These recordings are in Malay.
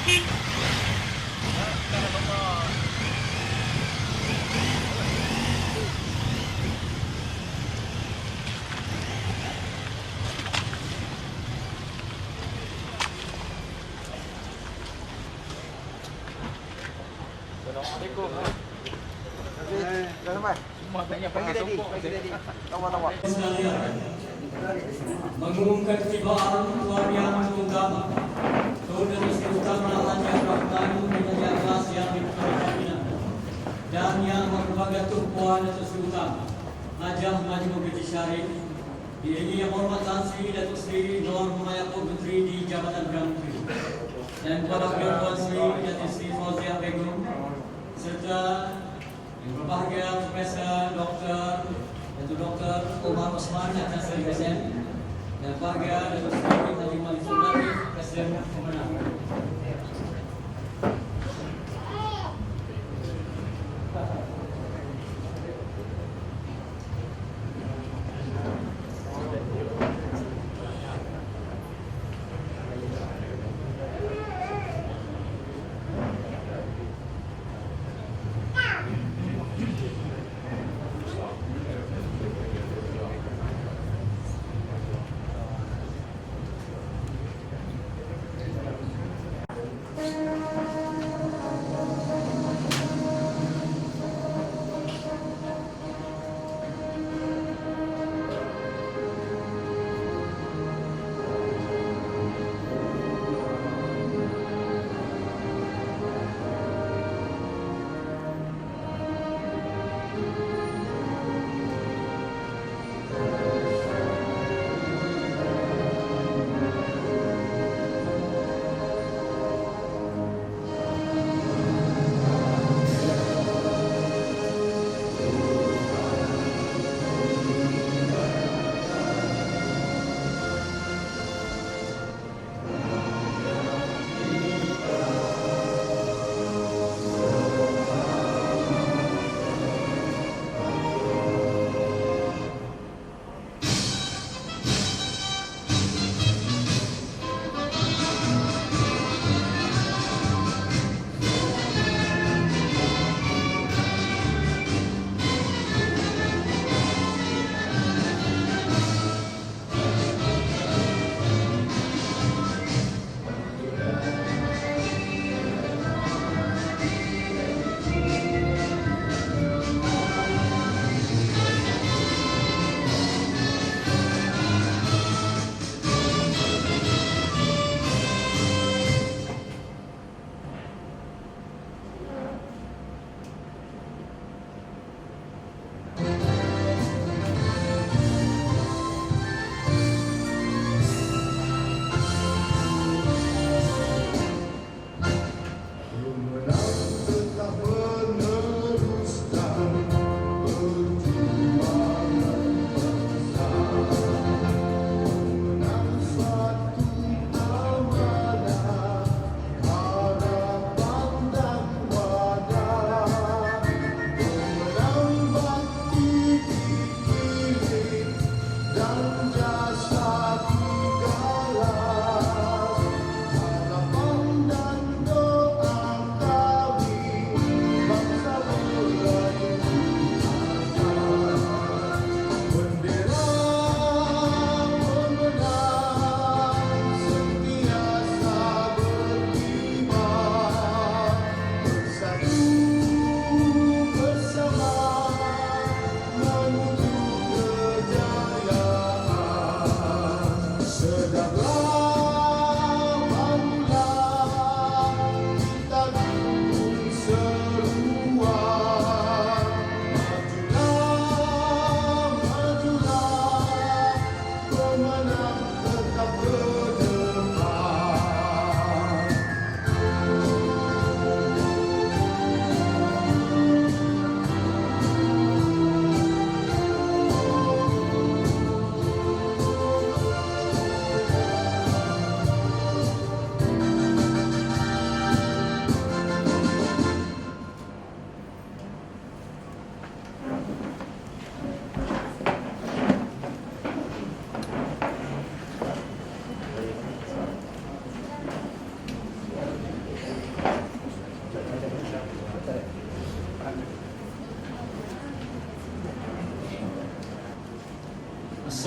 Assalamualaikum. Dah sampai. Semua tanya Pagi tadi. Tawar-tawar. Mengumumkan ketibaan Tuan Yang Utama Saudara Sri Utama Haji Rahman Menjadi Atas yang diperhatikan dan yang berbagai tumpuan Datuk Sri Utama Hajah Majmuk Binti Syarif diiringi yang hormat Tan Sri Datuk Sri Nur Muhammad Menteri di Jabatan Perdana Menteri dan kepada Beliau Puan Sri Datuk Sri Fauziah Begum serta yang berbahagia Profesor Dr. Omar Osman atas SN dan bahagia Dr. Sri Haji Malik Sultan Presiden Pemenang.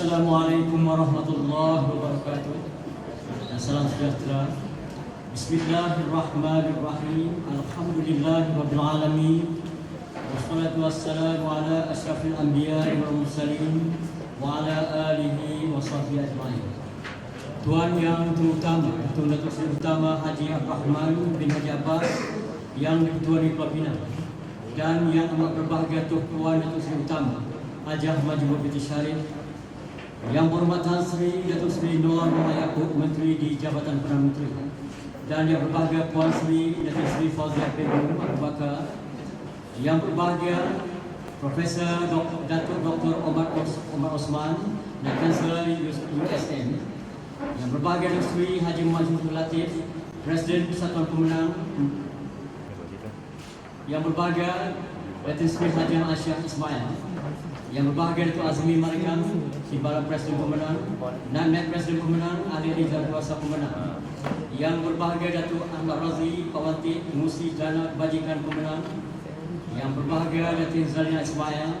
Assalamualaikum warahmatullahi wabarakatuh. Salam sejahtera. Bismillahirrahmanirrahim. Alhamdulillahirabbil alamin. Wassalatu wassalamu ala asyrafil anbiya'i wal mursalin wa ala alihi wa sahbihi ajma'in. Tuan yang terutama, Tuan Datuk Seri Utama Haji Abdul Rahman bin Haji Abbas yang Ketua Pulau Pinang, dan yang amat berbahagia Tuan Datuk Seri Utama Haji Ahmad Jumaidi binti Syarif, yang berhormat Tan Sri Datuk Seri Nur Muhammad Yaakob, Menteri di Jabatan Perdana Menteri, dan yang berbahagia Puan Sri Datuk Seri Fauziah Begum Abu Bakar, yang berbahagia Profesor Datuk Dr. Omar Osman dan Kansler USM, yang berbahagia Datuk Seri Haji Muhammad Latif, Presiden Persatuan Pemenang, yang berbahagia Datuk Seri Haji Asyaf Ismail, yang berbahagia Datuk Azmi Marikam, Timbalan Presiden Pemenang, Naib Presiden Pemenang, Ahli Rizal Kuasa Pemenang, yang berbahagia Datuk Ahmad Razi Pawanti, Musi Dana Kebajikan Pemenang, yang berbahagia Datuk Zalina Ismail,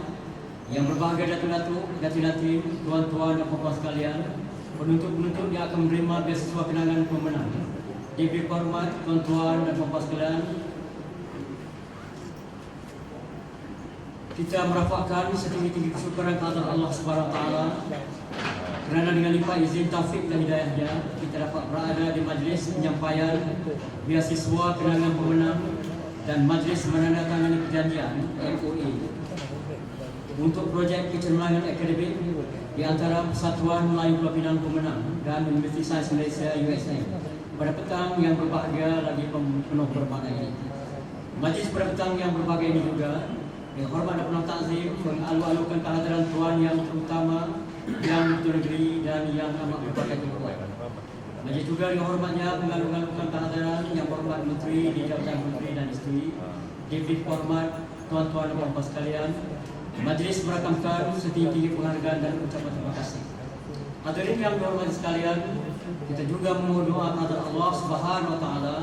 yang berbahagia Datuk-Datuk, Datin-Datin, Tuan-Tuan dan Puan sekalian, penuntut-penuntut yang akan menerima beasiswa kenangan pemenang. Diberi hormat Tuan-Tuan dan Puan sekalian, kita merafakkan setinggi-tinggi kesyukuran kepada Allah Subhanahu Wa Taala kerana dengan limpah izin taufik dan hidayahnya kita dapat berada di majlis penyampaian beasiswa kenangan pemenang dan majlis menandatangani perjanjian MOU untuk projek kecemerlangan akademik di antara Persatuan Melayu Pulau Pinang Pemenang dan Universiti Sains Malaysia USM pada petang yang berbahagia lagi penuh bermakna ini. Majlis pada petang yang berbahagia ini juga yang hormat dan penuh takzim mengalu-alukan kehadiran tuan yang terutama, yang Ketua Negeri dan yang amat berbahagia juga. Majlis juga yang hormatnya mengalu-alukan kehadiran yang hormat Menteri di Jabatan Menteri dan Isteri, diberi hormat tuan-tuan dan puan sekalian. Majlis merakamkan setinggi-tinggi penghargaan dan ucapan terima kasih. Hadirin yang dihormati sekalian, kita juga memohon doa kepada Allah Subhanahu Wa Taala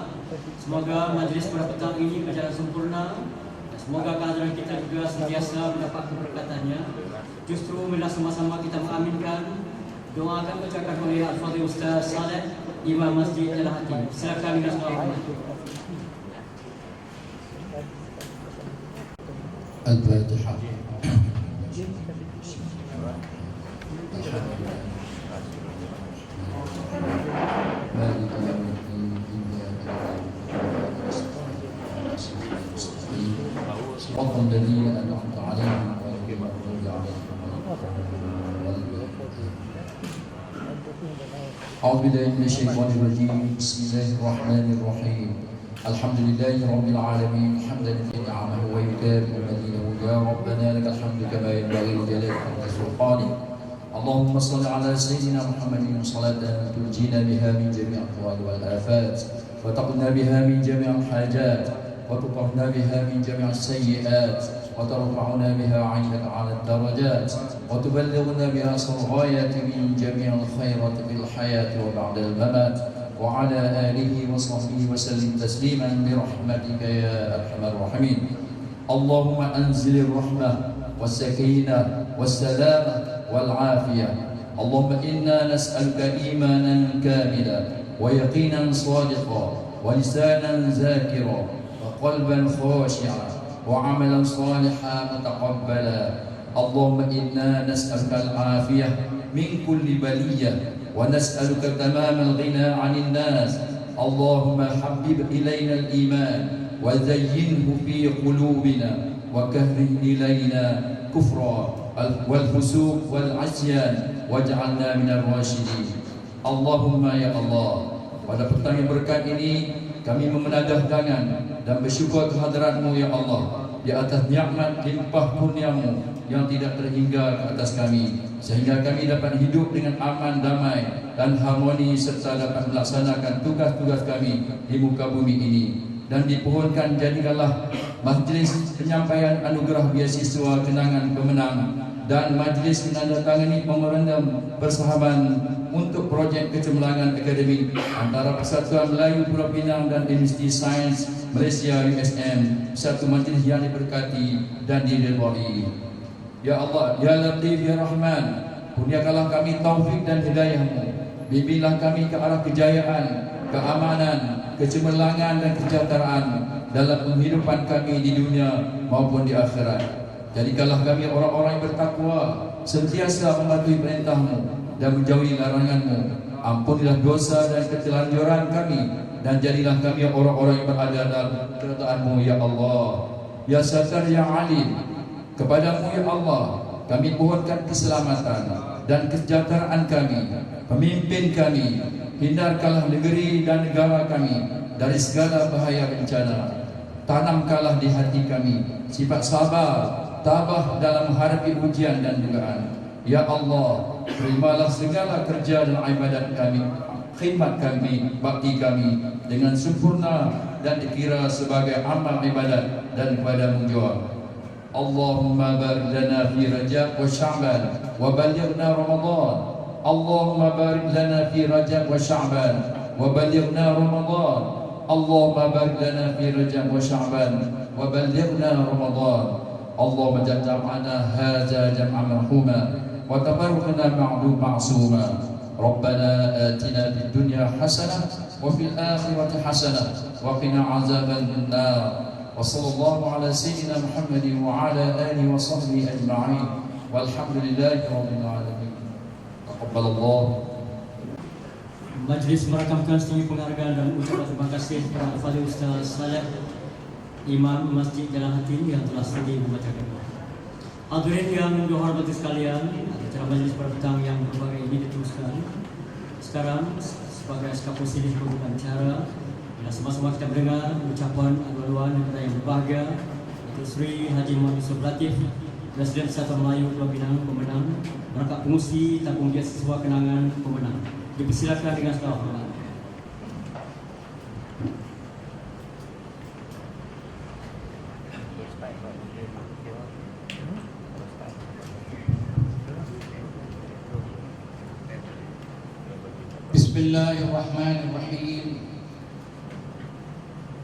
semoga majlis pada petang ini berjalan sempurna. Semoga kehadiran kita juga sentiasa mendapat keberkatannya. Justru bila sama-sama kita mengaminkan, doa akan bacakan oleh Al-Fadhil Ustaz Saleh, Imam Masjid Al-Hatim. Silakan dengan segala hormat. Al-Fatihah. صراط الذين أنعمت عليهم غير المغضوب عليهم أعوذ بالله من الشيطان الرجيم بسم الله الرحمن الرحيم الحمد لله رب العالمين حمدا لنعمه ويكافئ مزيده يا ربنا لك الحمد كما ينبغي لجلال قدر سلطانك اللهم صل على سيدنا محمد صلاة تنجينا بها من جميع الأهوال والآفات وتقنا بها من جميع الحاجات وتطهرنا بها من جميع السيئات وترفعنا بها عندك على الدرجات وتبلغنا بها الغاية من جميع الخيرات في الحياة وبعد الممات وعلى آله وصحبه وسلم تسليما برحمتك يا أرحم الراحمين. اللهم أنزل الرحمة والسكينة والسلامة والعافية. اللهم إنا نسألك إيمانا كاملا ويقينا صادقا ولسانا ذاكرا وقلبا خاشعا وعملا صالحا متقبلا. اللهم إنا نسألك العافية من كل بلية ونسألك تمام الغنى عن الناس. اللهم حبب إلينا الإيمان وزينه في قلوبنا وكره إلينا كفر والفسوق والعصيان واجعلنا من الراشدين. اللهم يا Allah, pada petang yang berkat ini kami memenadah tangan dan bersyukur kehadirat-Mu ya Allah di atas nikmat limpah kurnia-Mu yang tidak terhingga ke atas kami, sehingga kami dapat hidup dengan aman, damai dan harmoni serta dapat melaksanakan tugas-tugas kami di muka bumi ini. Dan dipohonkan jadikanlah majlis penyampaian anugerah beasiswa kenangan pemenang dan majlis menandatangani memorandum persahabatan untuk projek kecemerlangan akademik antara Persatuan Melayu Pulau Pinang dan Universiti Sains Malaysia USM, satu majlis yang diberkati dan diridhai. Ya Allah, Ya Latif, Ya Rahman, Kurniakanlah kami taufik dan hidayah-Mu. Bimbinglah kami ke arah kejayaan, keamanan, kecemerlangan dan kesejahteraan dalam penghidupan kami di dunia maupun di akhirat. Jadikanlah kami orang-orang yang bertakwa, sentiasa mematuhi perintah-Mu dan menjauhi larangan-Mu. Ampunilah dosa dan ketelanjuran kami, dan jadilah kami orang-orang yang berada dalam keridhaan-Mu ya Allah. Ya Satar ya Alim, kepadamu ya Allah kami mohonkan keselamatan dan kesejahteraan kami, pemimpin kami. Hindarkanlah negeri dan negara kami dari segala bahaya bencana. Tanamkanlah di hati kami sifat sabar, tabah dalam menghadapi ujian dan dugaan. Ya Allah, terimalah segala kerja dan ibadat kami, khidmat kami, bakti kami dengan sempurna dan dikira sebagai amal ibadat dan kepadamu jua. Allahumma barik lana fi Rajab wa Sya'ban wa balighna Ramadan. Allahumma barik lana fi Rajab wa Sya'ban wa balighna Ramadan. Allahumma barik lana fi Rajab wa Sya'ban wa balighna Ramadan. Allahumma jam'ana hadza jam'an marhuma wa tafarraqna ba'du ma'suma. Rabbana atina fid dunya hasanah wa fil akhirati hasanah wa qina 'adzaban nar. Wa sallallahu ala sayyidina Muhammadin wa ala alihi wa sahbihi ajma'in. Walhamdulillahi rabbil alamin. Taqabbalallah. Majlis merakamkan setinggi penghargaan dan ucapan terima kasih kepada Al-Fadhil Ustaz Saleh, Imam Masjid Jalan Hatim yang telah sudi membacakan. Hadirin yang dihormati sekalian, acara majlis pada petang yang berbahagia ini diteruskan. Sekarang sebagai eskapusi di pembukaan acara, bila sama-sama kita mendengar ucapan alu-aluan kepada yang berbahagia, Datuk Seri Haji Muhammad Yusof Latif, Presiden Persatuan Melayu Pulau Pinang pemenang, merangkap pengusi tabung gas siswa kenangan pemenang. Dipersilakan dengan segala hormat. Bismillahirrahmanirrahim.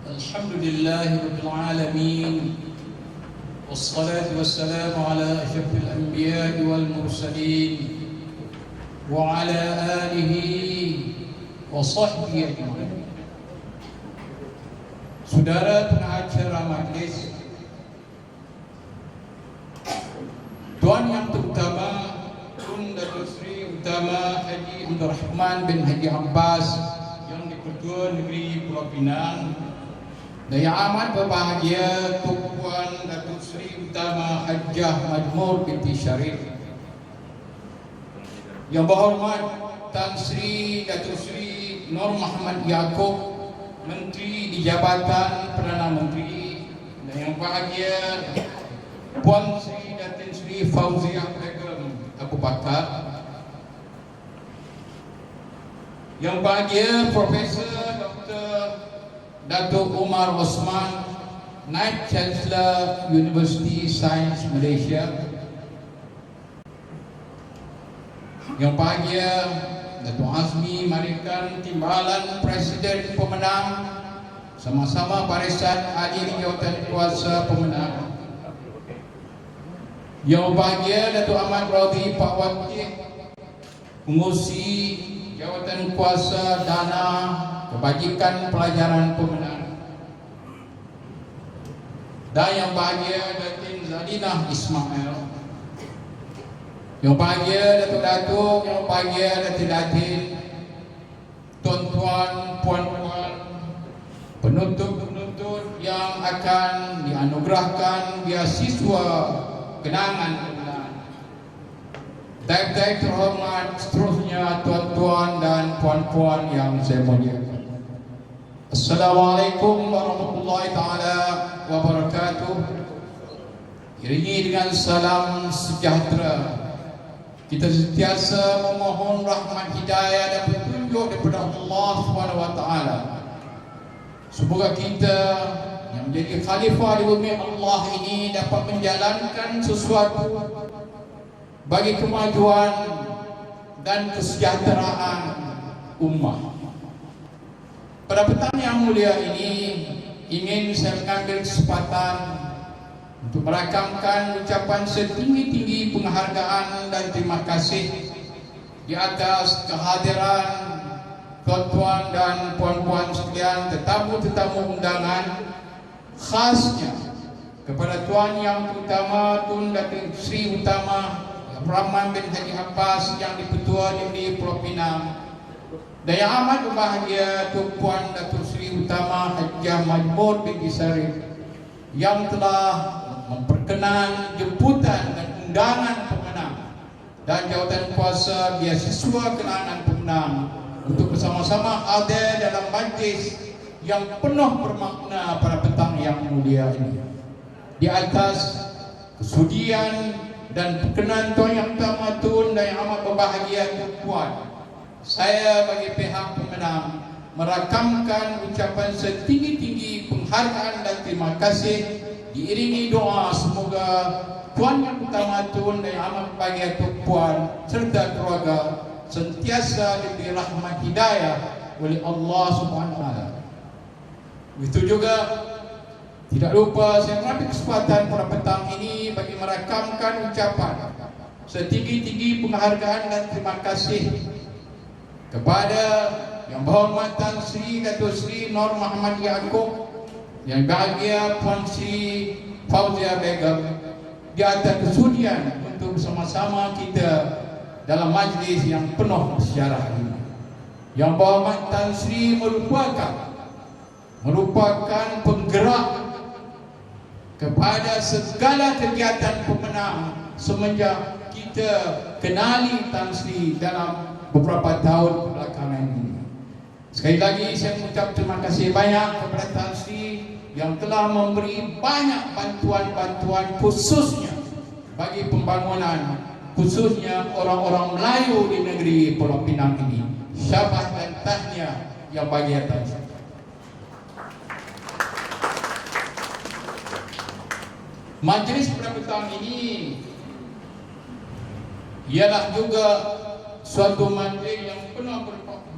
Alhamdulillahi rabbil alamin. Wassalatu wassalamu ala asyrafil anbiya'i wal mursalin wa ala alihi wa sahbihi ajma'in. Saudara pengacara majlis, Tuan Yang Terutama Tun Datuk Seri Utama Haji Abdul Rahman bin Haji Abbas yang di-Pertua Negeri Pulau Pinang, dan yang amat berbahagia Tuan Datuk Seri Utama Hajjah Majmur binti Syarif, yang berhormat Tan Sri Datuk Seri Nur Muhammad Yaakob, Menteri di Jabatan Perdana Menteri, dan yang bahagia Puan Sri Datin Sri Fauziah Begum Abu Bakar, yang bahagia Profesor Dr. Datuk Umar Osman, Naib Chancellor University Sains Malaysia, yang bahagia Datuk Azmi Marikan Timbalan, Presiden pemenang, sama-sama barisan ahli jawatan kuasa pemenang, yang bahagia Datuk Ahmad Raudhi Pak Wakil, pengurusi jawatan kuasa dana kebajikan pelajaran pemenang, dan yang bahagia Datin Zadinah Ismail, yang bahagia Datuk-Datuk, yang bahagia Datin-Datin, tuan-tuan, puan-puan, penuntut-penuntut yang akan dianugerahkan beasiswa kenangan. Baik-baik terhormat seterusnya tuan-tuan dan puan-puan yang saya muliakan. Assalamualaikum warahmatullahi ta'ala wabarakatuh. Iringi dengan salam sejahtera, kita sentiasa memohon rahmat hidayah dan petunjuk daripada Allah SWT. Semoga kita yang menjadi khalifah di bumi Allah ini dapat menjalankan sesuatu bagi kemajuan dan kesejahteraan ummah. Pada petang yang mulia ini, ingin saya mengambil kesempatan untuk merakamkan ucapan setinggi-tinggi penghargaan dan terima kasih di atas kehadiran tuan-tuan dan puan-puan sekalian, tetamu-tetamu undangan, khasnya kepada Tuan Yang Terutama Tun Datuk Seri Utama Rahman bin Haji Abbas yang di-Ketua Negeri Pulau Pinang, dan yang amat berbahagia Tuan Puan Datuk Seri Utama Hajjah Majmur binti Sarif yang telah memperkenan jemputan dan undangan pemenang dan jawatan kuasa beasiswa kenaan pemenang untuk bersama-sama ada dalam majlis yang penuh bermakna pada petang yang mulia ini. Di atas kesudian dan perkenan Tuan Yang Pertama Tun dan yang amat berbahagia Tuan Puan, saya bagi pihak pemenang merakamkan ucapan setinggi-tinggi penghargaan dan terima kasih diiringi doa semoga Tuan Yang Pertama Tun dan yang amat berbahagia Tuan Puan serta keluarga sentiasa diberi rahmat hidayah oleh Allah Subhanahu Wa Taala. Begitu juga tidak lupa saya mengambil kesempatan pada petang ini bagi merakamkan ucapan setinggi-tinggi penghargaan dan terima kasih kepada Yang Berhormatan Sri Datuk Seri Nur Muhammad Yaakob, yang bahagia Puan Sri Fauzia Begum di atas kesudian untuk bersama-sama kita dalam majlis yang penuh sejarah ini. Yang Berhormatan Sri merupakan penggerak kepada segala kegiatan pemenang semenjak kita kenali Tan Sri dalam beberapa tahun belakangan ini. Sekali lagi saya mengucap terima kasih banyak kepada Tan Sri yang telah memberi banyak bantuan-bantuan khususnya bagi pembangunan, khususnya orang-orang Melayu di negeri Pulau Pinang ini. Syabas dan tahniah yang bagi Tan Sri. Majlis pada petang ini ialah juga suatu majlis yang penuh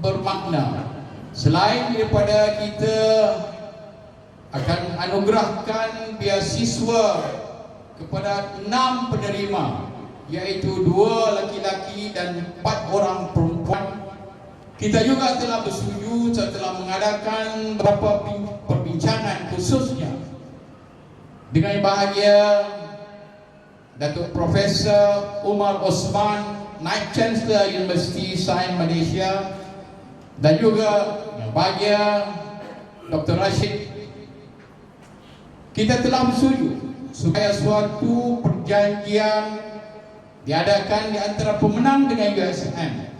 bermakna. Selain daripada kita akan anugerahkan beasiswa kepada 6 penerima, iaitu 2 laki-laki dan 4 orang perempuan, kita juga telah bersetuju setelah mengadakan beberapa perbincangan khususnya dengan bahagia Datuk Profesor Umar Osman, Naib Chancellor Universiti Sains Malaysia, dan juga yang bahagia Dr. Rashid. Kita telah bersetuju supaya suatu perjanjian diadakan di antara pemenang dengan USM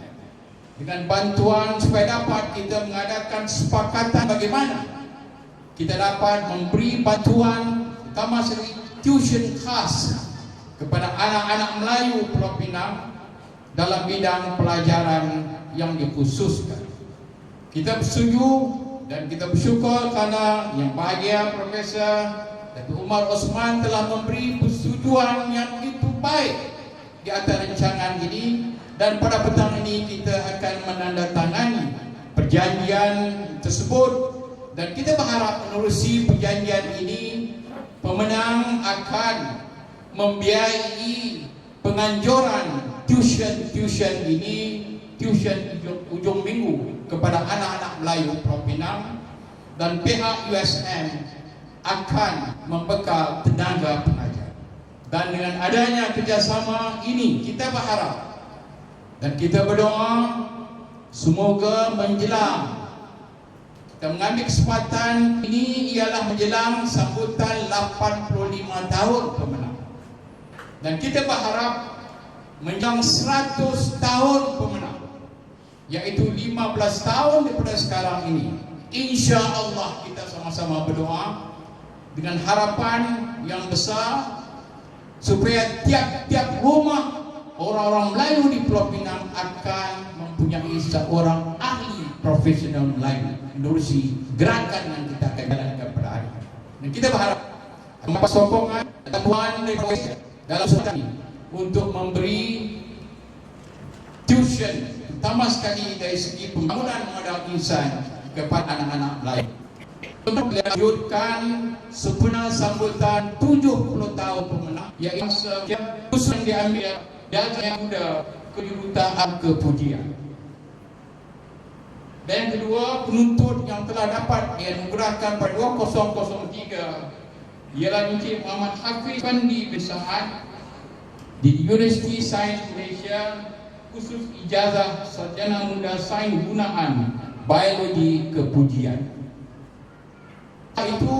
dengan bantuan supaya dapat kita mengadakan sepakatan bagaimana kita dapat memberi bantuan terutama tuition khas kepada anak-anak Melayu Pulau Pinang dalam bidang pelajaran yang dikhususkan. Kita bersetuju dan kita bersyukur kerana yang bahagia Profesor Datuk Umar Osman telah memberi persetujuan yang begitu baik di atas rancangan ini, dan pada petang ini kita akan menandatangani perjanjian tersebut, dan kita berharap menerusi perjanjian ini pemenang akan membiayai penganjuran tuition ini, tuition ujung minggu kepada anak-anak Melayu Pulau Pinang, dan pihak USM akan membekal tenaga pengajar. Dan dengan adanya kerjasama ini kita berharap dan kita berdoa semoga menjelang kita mengambil kesempatan ini ialah menjelang sambutan 85 tahun pemenang, dan kita berharap menjelang 100 tahun pemenang, iaitu 15 tahun daripada sekarang ini. InsyaAllah kita sama-sama berdoa dengan harapan yang besar supaya tiap-tiap rumah orang-orang Melayu di Pulau Pinang akan mempunyai seorang ahli profesional Melayu menerusi gerakan yang kita akan jalankan pada hari ini. Dan kita berharap mendapat sokongan bantuan dari Profesor dalam soal ini untuk memberi tuition, terutama sekali dari segi pembangunan modal insan kepada anak-anak Melayu. untuk melanjutkan sempena sambutan 70 tahun pemenang, iaitu khusus yang diambil dari yang muda kejuruteraan kepujian. Dan yang kedua, penuntut yang telah dapat dianugerahkan pada 2003 ialah Encik Muhammad Hafiz Fandi bin Sa'ad di Universiti Sains Malaysia, khusus ijazah sarjana muda sains gunaan biologi kepujian. Itu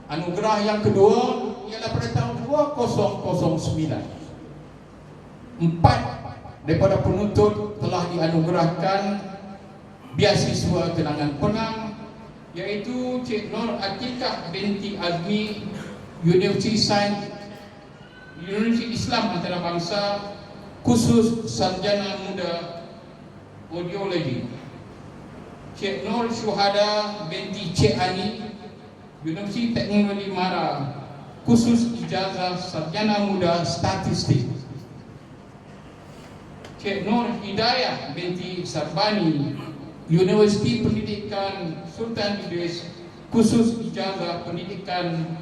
anugerah yang kedua ialah pada tahun 2009. 4 daripada penuntut telah dianugerahkan beasiswa kenangan penang, iaitu Cik Nur Atikah binti Azmi, Universiti Islam Antarabangsa, khusus sarjana muda audiologi. Cik Nur Syuhada binti Cik Ani, Universiti Teknologi Mara, khusus ijazah sarjana muda statistik. Cik Nur Hidayah binti Sarbani, Universiti Pendidikan Sultan Idris, khusus ijazah pendidikan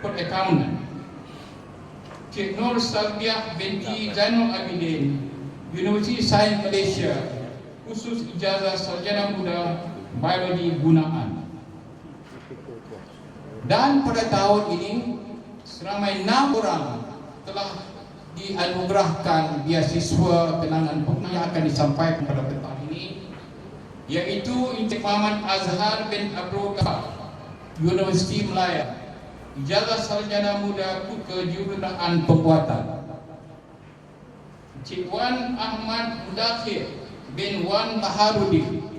perakaunan. Cik Nur Salbiah binti Zainul Abidin, Universiti Sains Malaysia, khusus ijazah sarjana muda biologi gunaan. Dan pada tahun ini seramai 6 orang telah dianugerahkan beasiswa kenangan penang yang akan disampaikan pada petang ini, iaitu Encik Muhammad Azhar bin Abdul Ghafar, Universiti Melaya, ijazah sarjana muda kejuruteraan pembuatan. Encik Wan Ahmad Mudakhir bin Wan Baharudin,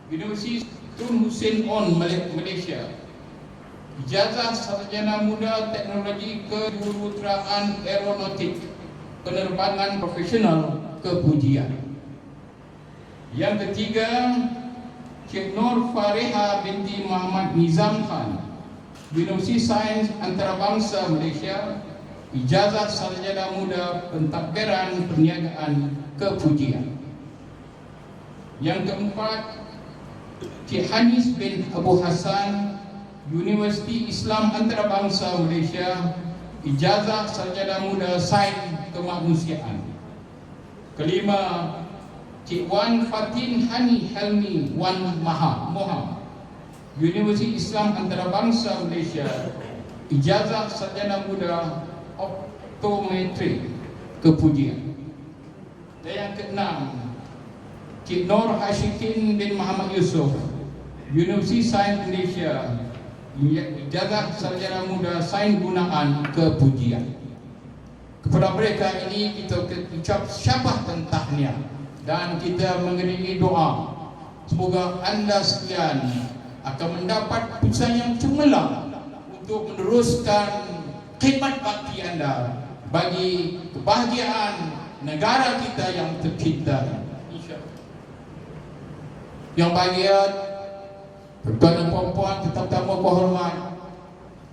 Universiti Tun Hussein On, Malaysia, ijazah sarjana muda teknologi kejuruteraan aeronautik penerbangan profesional kepujian. Yang ketiga, Cik Nur Fariha binti Muhammad Nizam Khan, Universiti Sains Antarabangsa Malaysia, ijazah sarjana muda pentadbiran perniagaan kepujian. Yang keempat, Cik Hanis bin Abu Hassan, Universiti Islam Antarabangsa Malaysia, ijazah sarjana muda sains kemanusiaan. Kelima, Cik Wan Fatin Hani Helmi Wan Moha, Universiti Islam Antarabangsa Malaysia, ijazah sarjana muda optometri kepujian. Dan yang keenam, Cik Nur Hashikin bin Muhammad Yusof, Universiti Sains Malaysia, ijazah sarjana muda sains gunaan kepujian. Kepada mereka ini kita ucap syabas dan tahniah, dan kita mengiringi doa semoga anda sekalian akan mendapat pujian yang cemerlang untuk meneruskan khidmat bakti anda bagi kebahagiaan negara kita yang tercinta. Yang bahagia tuan dan puan-puan, tetamu kehormat,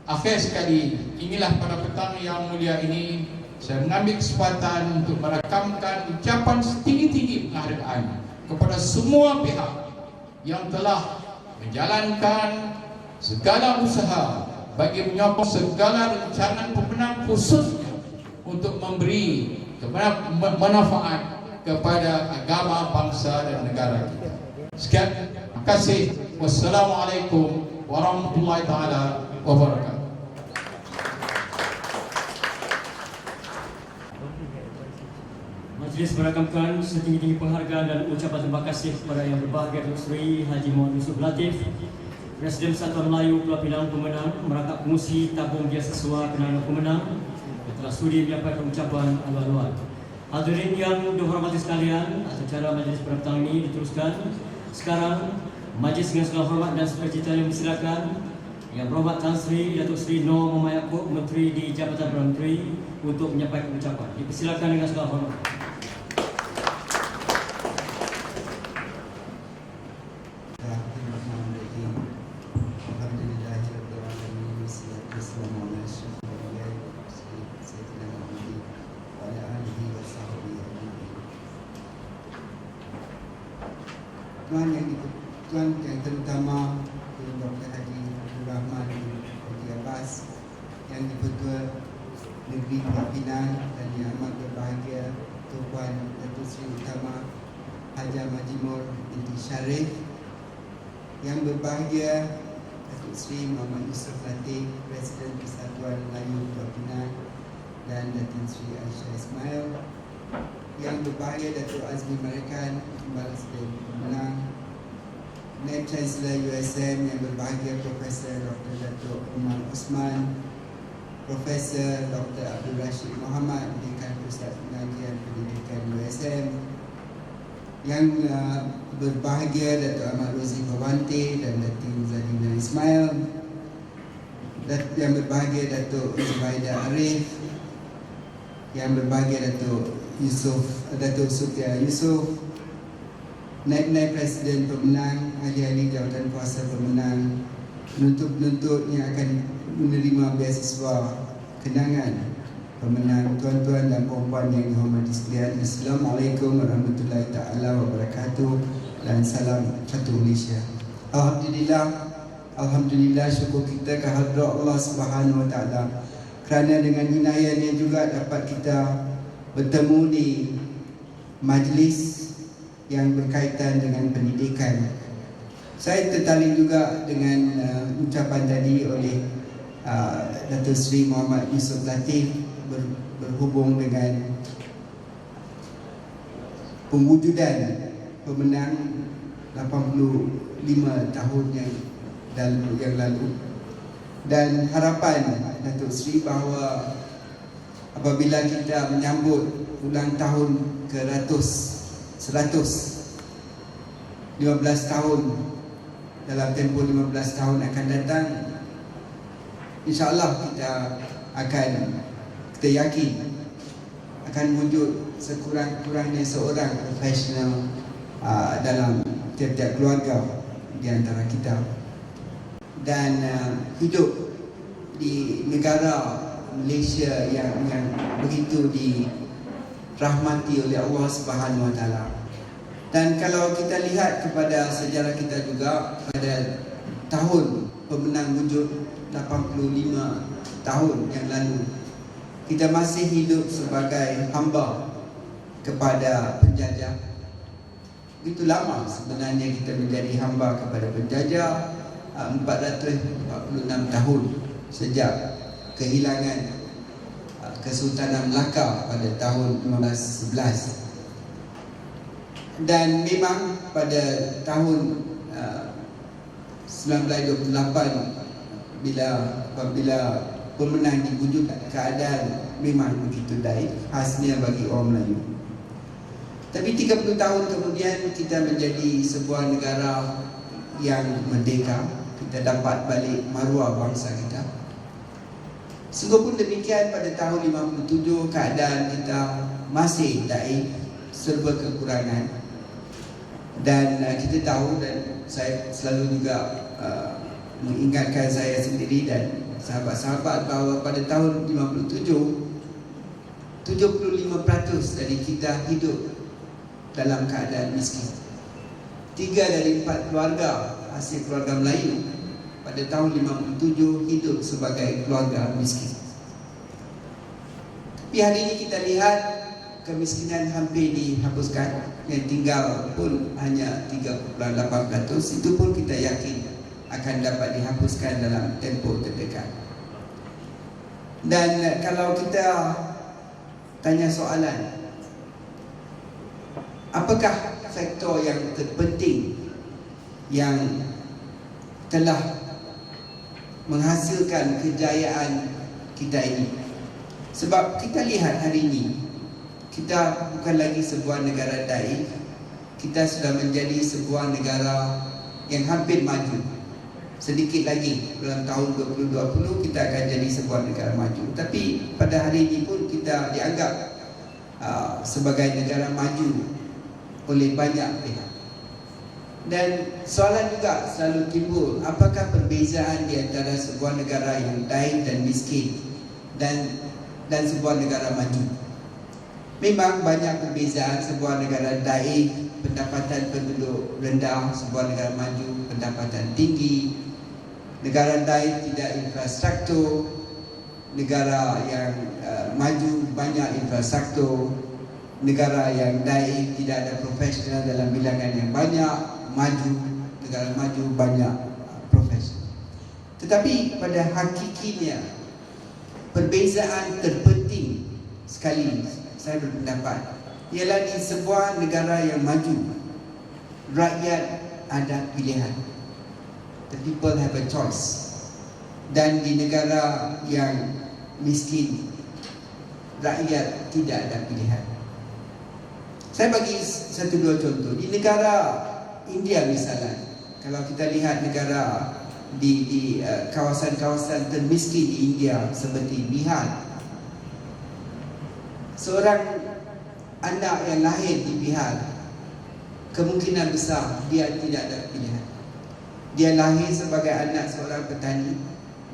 akhir sekali, inilah pada petang yang mulia ini saya mengambil kesempatan untuk merakamkan ucapan setinggi-tinggi penghargaan kepada semua pihak yang telah menjalankan segala usaha bagi menyokong segala rencana pemenang, khususnya untuk memberi manfaat kepada agama, bangsa dan negara kita. Sekian, terima kasih. Wassalamualaikum warahmatullahi taala wabarakatuh. Majlis merakamkan setinggi-tinggi penghargaan dan ucapan terima kasih kepada yang berbahagia Datuk Seri Haji Muhammad Yusuf Latif, Presiden Persatuan Melayu Pulau Pinang pemenang, merangkap pengurusi tabung beasiswa kenangan pemenang yang telah sudi menyampaikan ucapan alu-aluan. Hadirin yang dihormati sekalian, acara majlis pada petang ini diteruskan. Sekarang majlis dengan segala hormat dan sukacita yang dipersilakan Yang Berhormat Tan Sri Datuk Seri Nur Muhammad Yaakob, Menteri di Jabatan Perdana Menteri, untuk menyampaikan ucapan. Dipersilakan dengan segala hormat. Tuhan yang Tuan yang terutama Tuan Dr. Haji Abdul Rahman Haji Abbas, yang di-Pertua Negeri Pulau Pinang, dan yang amat berbahagia Tuan Datuk Seri Utama Haja Majimur binti Syarif, yang berbahagia Datuk Seri Muhammad Yusof Latif, Presiden Persatuan Melayu Pulau Pinang, dan Datin Seri Aisyah Ismail, yang berbahagia Datuk Azmi Marikan, Kembali Presiden Pemenang, Naib Chancellor USM, yang berbahagia Profesor Dr. Datuk Umar Osman, Profesor Dr. Abdul Rashid Muhammad, Dekan Pusat Pengajian Pendidikan USM, yang berbahagia Datuk Ahmad Rozi Pawante dan Datin Zalina Ismail, yang berbahagia Datuk Zubaida Arif, yang berbahagia Datuk Sufia Yusof, Naib-Naib Presiden Pemenang, ahli-ahli jawatan kuasa pemenang, penuntut-penuntut yang akan menerima beasiswa kenangan pemenang, tuan-tuan dan puan-puan yang dihormati sekalian. Assalamualaikum warahmatullahi taala wabarakatuh, dan salam satu Malaysia. Alhamdulillah, syukur kita kehadrat Allah Subhanahu wa taala kerana dengan inayahnya juga dapat kita bertemu di majlis yang berkaitan dengan pendidikan. Saya tertarik juga dengan ucapan tadi oleh Datuk Seri Muhammad Yusof Latif berhubung dengan pewujudan pemenang 85 tahun yang lalu, dan harapan Datuk Seri bahawa apabila kita menyambut ulang tahun ke-100 15 tahun, dalam tempoh 15 tahun akan datang, InsyaAllah kita yakin akan wujud sekurang-kurangnya seorang profesional dalam tiap-tiap keluarga di antara kita, dan hidup di negara Malaysia yang begitu dirahmati oleh Allah Subhanahu wa taala. Dan kalau kita lihat kepada sejarah kita juga, pada tahun pemenang wujud 85 tahun yang lalu, kita masih hidup sebagai hamba kepada penjajah. Begitu lama sebenarnya kita menjadi hamba kepada penjajah, 446 tahun sejak kehilangan Kesultanan Melaka pada tahun 1511. Dan memang pada tahun 1928 apabila pemenang diwujudkan, keadaan memang begitu baik khasnya bagi orang Melayu. Tapi 30 tahun kemudian kita menjadi sebuah negara yang merdeka, kita dapat balik maruah bangsa kita. Sungguh pun demikian, pada tahun 57 keadaan kita masih baik, serba kekurangan. Dan kita tahu, dan saya selalu juga mengingatkan saya sendiri dan sahabat-sahabat bahawa pada tahun 57 75% dari kita hidup dalam keadaan miskin. 3 dari 4 keluarga hasil keluarga Melayu pada tahun 57 hidup sebagai keluarga miskin. Tapi hari ini kita lihat kemiskinan hampir dihapuskan, yang tinggal pun hanya 3.8%. Itu pun kita yakin akan dapat dihapuskan dalam tempoh terdekat. Dan kalau kita tanya soalan, apakah faktor yang terpenting yang telah menghasilkan kejayaan kita ini? Sebab kita lihat hari ini, kita bukan lagi sebuah negara daif, kita sudah menjadi sebuah negara yang hampir maju. Sedikit lagi dalam tahun 2020 kita akan jadi sebuah negara maju. Tapi pada hari ini pun kita dianggap sebagai negara maju oleh banyak pihak. Dan soalan juga selalu timbul, apakah perbezaan di antara sebuah negara yang daif dan miskin dan sebuah negara maju? Memang banyak perbezaan. Sebuah negara daif pendapatan penduduk rendah, sebuah negara maju pendapatan tinggi, negara lain tidak infrastruktur, negara yang maju banyak infrastruktur, negara yang lain tidak ada profesional dalam bilangan yang banyak, maju, negara maju banyak profesional. Tetapi pada hakikinya perbezaan terpenting sekali saya berpendapat ialah di sebuah negara yang maju rakyat ada pilihan. The people have a choice. Dan di negara yang miskin rakyat tidak ada pilihan. Saya bagi satu dua contoh. Di negara India misalnya, kalau kita lihat negara di kawasan-kawasan termiskin di India seperti Bihar, seorang anak yang lahir di Bihar kemungkinan besar dia tidak ada pilihan. Dia lahir sebagai anak seorang petani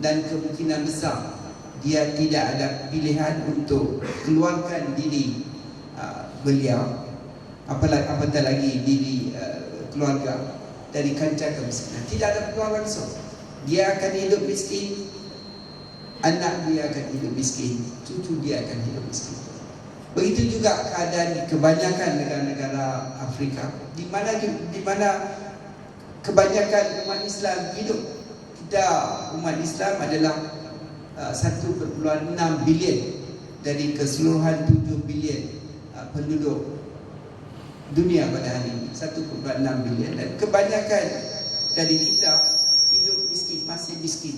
dan kemungkinan besar dia tidak ada pilihan untuk keluarkan diri beliau, apatah lagi diri keluarga dari kancah kemiskinan. Tidak ada peluang langsung. Dia akan hidup miskin, anak dia akan hidup miskin, cucu dia akan hidup miskin. Begitu juga keadaan di kebanyakan negara-negara Afrika, di mana kebanyakan umat Islam hidup. Kita umat Islam adalah 1.6 bilion dari keseluruhan 7 bilion penduduk dunia pada hari ini, 1.6 bilion, dan kebanyakan dari kita hidup miskin, masih miskin,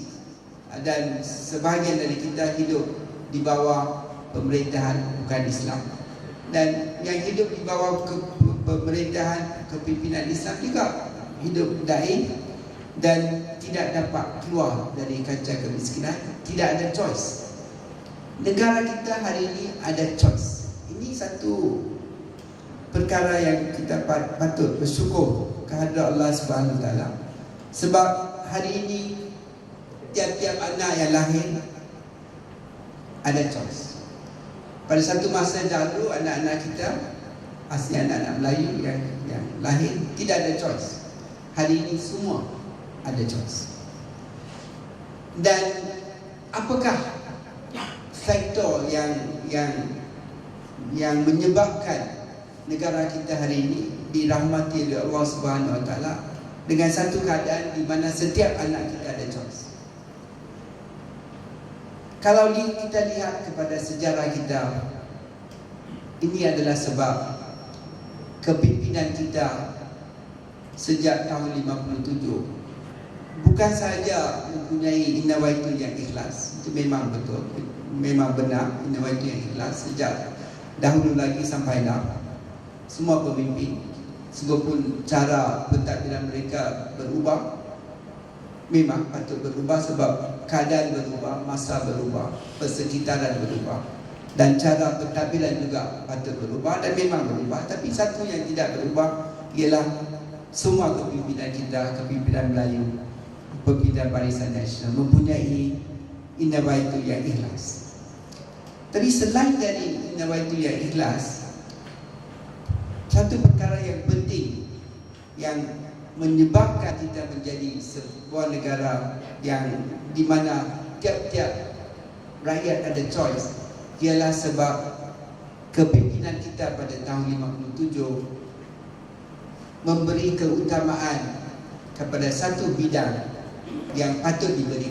dan sebahagian dari kita hidup di bawah pemerintahan bukan Islam, dan yang hidup di bawah pemerintahan kepimpinan Islam juga hidup daif dan tidak dapat keluar dari kancah kemiskinan, tidak ada choice. Negara kita hari ini ada choice. Ini satu perkara yang kita patut bersyukur kehadrat Allah Subhanahu Wa Taala. Sebab hari ini tiap-tiap anak yang lahir ada choice. Pada satu masa dahulu anak-anak kita, asli anak-anak Melayu yang lahir tidak ada choice. Hari ini semua ada choice. Dan apakah faktor yang menyebabkan negara kita hari ini dirahmati oleh Allah Subhanahu Wa Taala dengan satu keadaan di mana setiap anak kita ada choice? Kalau kita lihat kepada sejarah kita, ini adalah sebab kepimpinan kita sejak tahun 57 bukan sahaja mempunyai inawaitu yang ikhlas. Itu memang betul, memang benar, inawaitu yang ikhlas sejak dahulu lagi sampailah semua pemimpin, sekalipun cara pentadbiran mereka berubah, memang patut berubah sebab keadaan berubah, masa berubah, persekitaran berubah, dan cara pentadbiran juga patut berubah dan memang berubah. Tapi satu yang tidak berubah ialah semua kepimpinan kita, kepimpinan Melayu, kepimpinan Barisan Nasional mempunyai inawaitu yang ikhlas. Tapi selain dari inawaitu yang ikhlas, satu perkara yang penting yang menyebabkan kita menjadi sebuah negara yang di mana tiap-tiap rakyat ada choice ialah sebab kepimpinan kita pada tahun 57 memberi keutamaan kepada satu bidang yang patut diberi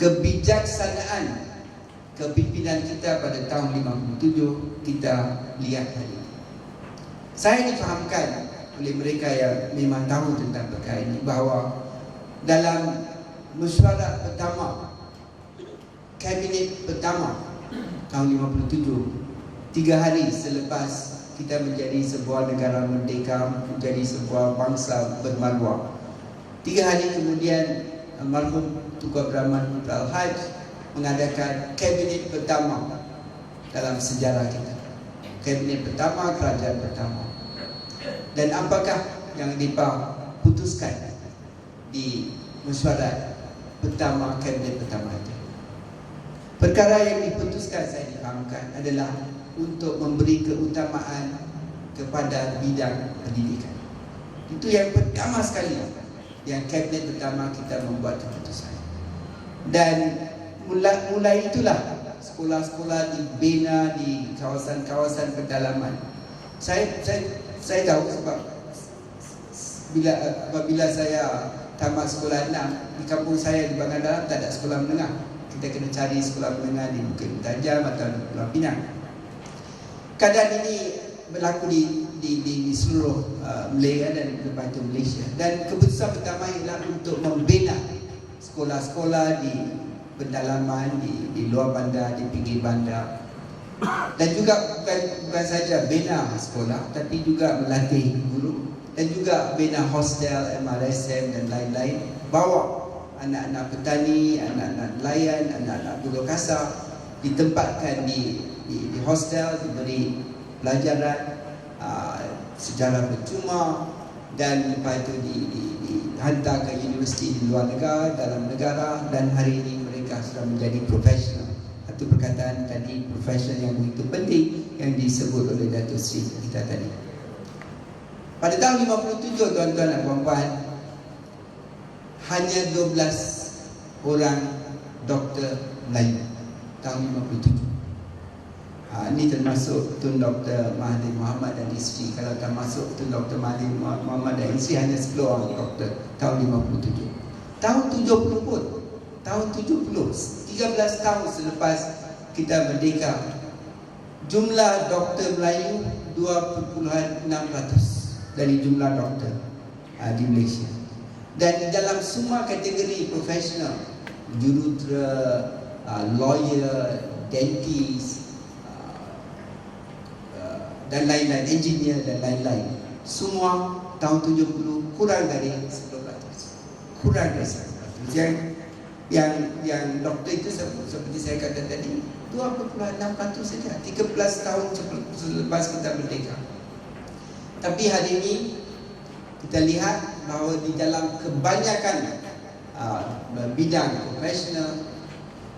kebijaksanaan kepimpinan kita pada tahun 57 kita lihat hari ini. Saya difahamkan oleh mereka yang memang tahu tentang perkara ini bahawa dalam mesyuarat pertama, kabinet pertama tahun 57, 3 hari selepas kita menjadi sebuah negara merdeka, menjadi sebuah bangsa bermaruah, 3 hari kemudian almarhum Tunku Abdul Rahman Putra Al-Haj mengadakan kabinet pertama dalam sejarah kita. Kabinet pertama, kerajaan pertama. Dan apakah yang diputuskan di mesyuarat pertama, kabinet pertama itu? Perkara yang diputuskan, saya difahamkan, adalah untuk memberi keutamaan kepada bidang pendidikan. Itu yang pertama sekali yang kabinet pertama kita membuat keputusan. Dan mulai itulah sekolah-sekolah dibina di kawasan-kawasan pedalaman. Saya tahu sebab apabila saya tamat sekolah 6 di kampung saya di Bangaran tak ada sekolah menengah. Kita kena cari sekolah menengah di Bukit Tajam atau di Pulau Pinang. Keadaan ini berlaku di seluruh Malaya dan lepas itu Malaysia. Dan keputusan pertama ialah untuk membina sekolah-sekolah di pedalaman, di luar bandar, di pinggir bandar. Dan juga bukan saja bina sekolah, tapi juga melatih guru, dan juga bina hostel, MRSM dan lain-lain. Bawa anak-anak petani, anak-anak nelayan, anak-anak buruh kasar ditempatkan di hostel, diberi pelajaran secara percuma, dan lepas itu dihantar ke universiti di luar negara, dalam negara, dan hari ini mereka sudah menjadi profesional. Satu perkataan tadi, profesional yang begitu penting yang disebut oleh Datuk Seri kita tadi. Pada tahun 57, tuan-tuan dan puan-puan, hanya 12 orang doktor Melayu tahun 57. Ini termasuk Tun Dr. Mahathir Mohamad dan isteri. Kalau tak masuk Tun Dr. Mahathir Mohamad dan isteri, hanya 10 orang doktor tahun 57. Tahun 70 pun, tahun 70, 13 tahun selepas kita merdeka, jumlah doktor Melayu 2.6% dari jumlah doktor di Malaysia. Dan di dalam semua kategori profesional, jurutera, lawyer, dentist, dan lain-lain, engineer dan lain-lain, semua tahun 70 kurang dari 10%. Kurang dari 10%. Yang doktor itu seperti saya kata tadi, 2.6% saja, 13 tahun selepas kita merdeka. Tapi hari ini kita lihat bahawa di dalam kebanyakan bidang profesional,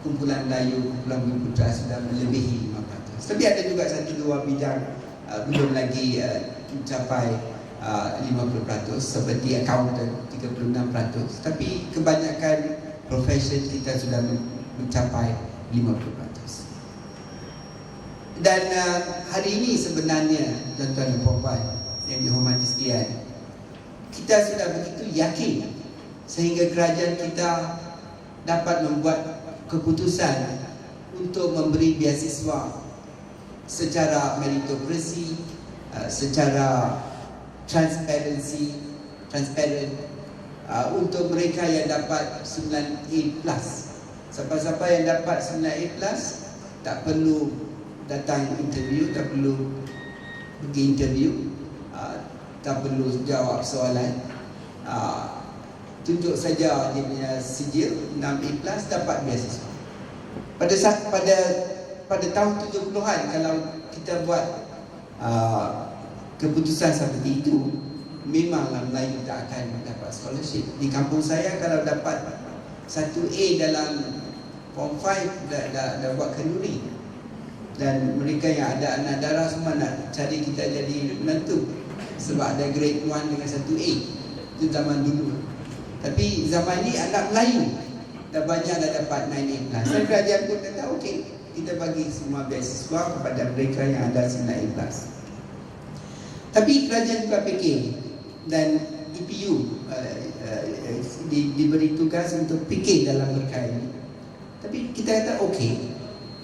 kumpulan Melayu, kumpulan Bumi Putra sudah melebihi 5%. Tapi ada juga 1-2 bidang belum lagi mencapai 50%, seperti accountant 36%. Tapi kebanyakan profesi kita sudah mencapai 50%. Dan hari ini sebenarnya, tuan-tuan dan puan-puan yang dihormati sekalian, kita sudah begitu yakin sehingga kerajaan kita dapat membuat keputusan untuk memberi beasiswa secara meritokrasi, secara transparent untuk mereka yang dapat 9A+. Siapa-siapa yang dapat 9A+, tak perlu datang interview, tak perlu pergi interview, tak perlu jawab soalan, tunjuk saja dia punya sijil 6A+, dapat beasiswa. Pada tahun 70-an, kalau kita buat keputusan seperti itu, memanglah Melayu tak akan dapat scholarship. Di kampung saya, kalau dapat 1A dalam Form 5 dah buat kenduri. Dan mereka yang ada anak darah semua nak cari kita jadi menantu, sebab ada grade 1 dengan 1A. Itu zaman dulu. Tapi zaman ni anak Melayu dah banyak dah dapat 9A+. Dan kerajaan pun kata okey, kita bagi semua beasiswa kepada mereka yang ada 9A+. Tapi kerajaan juga fikir, dan EPU diberi tugas untuk fikir dalam perkara ini. Tapi kita kata okey.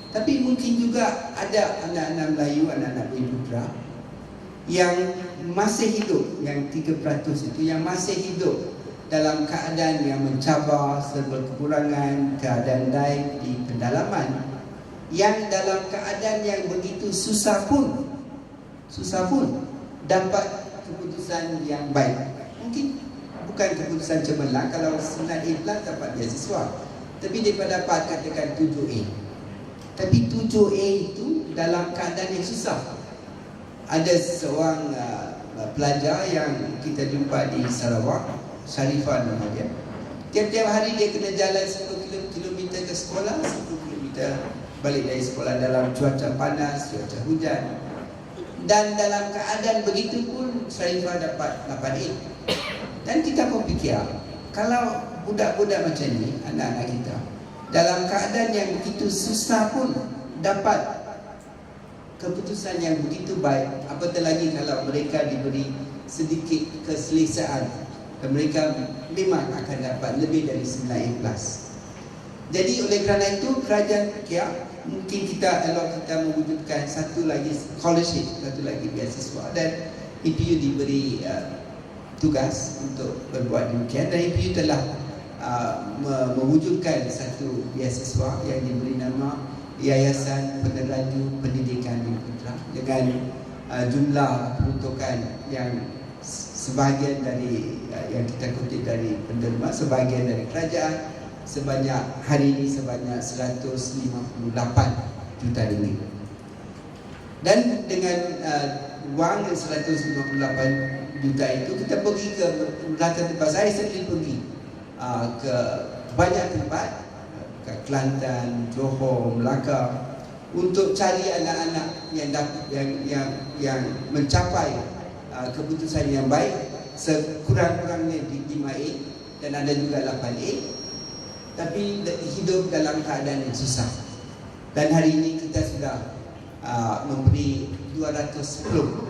Tapi mungkin juga ada anak-anak Melayu, anak-anak Bumi yang masih hidup, yang 3% itu yang masih hidup dalam keadaan yang mencabar, serba kekurangan, keadaan lain di pendalaman, yang dalam keadaan yang begitu susah pun dapat keputusan yang baik. Mungkin bukan keputusan cemerlang, kalau senang A+ dapat beasiswa, tapi dia dapat katakan 7A. Tapi 7A itu dalam keadaan yang susah. Ada seorang pelajar yang kita jumpa di Sarawak, Sharifah nama dia. Tiap-tiap hari dia kena jalan 10 km ke sekolah, 10 km balik dari sekolah dalam cuaca panas, cuaca hujan. Dan dalam keadaan begitu pun Sharifah dapat 8A. Dan kita pun fikir, kalau budak-budak macam ni, anak-anak kita, dalam keadaan yang begitu susah pun dapat keputusan yang begitu baik, apatah lagi kalau mereka diberi sedikit keselesaan, dan mereka memang akan dapat lebih dari 9A+. Jadi oleh kerana itu kerajaan fikir mungkin kita mewujudkan satu lagi scholarship, satu lagi beasiswa, dan EPU diberi tugas untuk berbuat demikian, dan EPU telah mewujudkan satu beasiswa yang diberi nama Yayasan Peneraju Pendidikan Bumi Putra dengan jumlah peruntukan yang sebahagian dari yang kita kutip dari penerima, sebahagian dari kerajaan, sebanyak hari ini sebanyak 158 juta ringgit. Dan dengan wang 158 juta itu kita pergi ke rata tempat. Saya sendiri pergi ke banyak tempat, ke Kelantan, Johor, Melaka, untuk cari anak-anak yang mencapai keputusan yang baik, sekurang-kurangnya di 5A dan ada juga 8A, tapi hidup dalam keadaan yang susah. Dan hari ini kita sudah memberi 210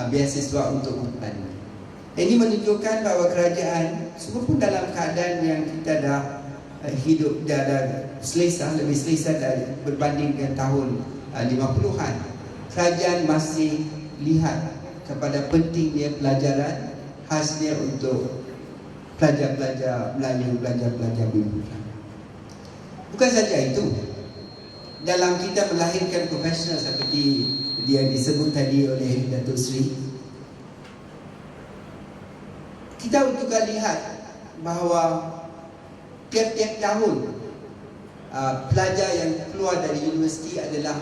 beasiswa untuk kumpulan ini. Ini menunjukkan bahawa kerajaan semua pun dalam keadaan yang kita dah hidup dah selesa, lebih selesa dari berbanding dengan tahun 50-an. Kerajaan masih lihat kepada pentingnya pelajaran, khasnya untuk pelajar-pelajar Melayu, pelajar-pelajar Bumi Putra. Bukan saja itu, dalam kita melahirkan profesional seperti dia disebut tadi oleh Datuk Sri, kita juga lihat bahawa tiap-tiap tahun pelajar yang keluar dari universiti adalah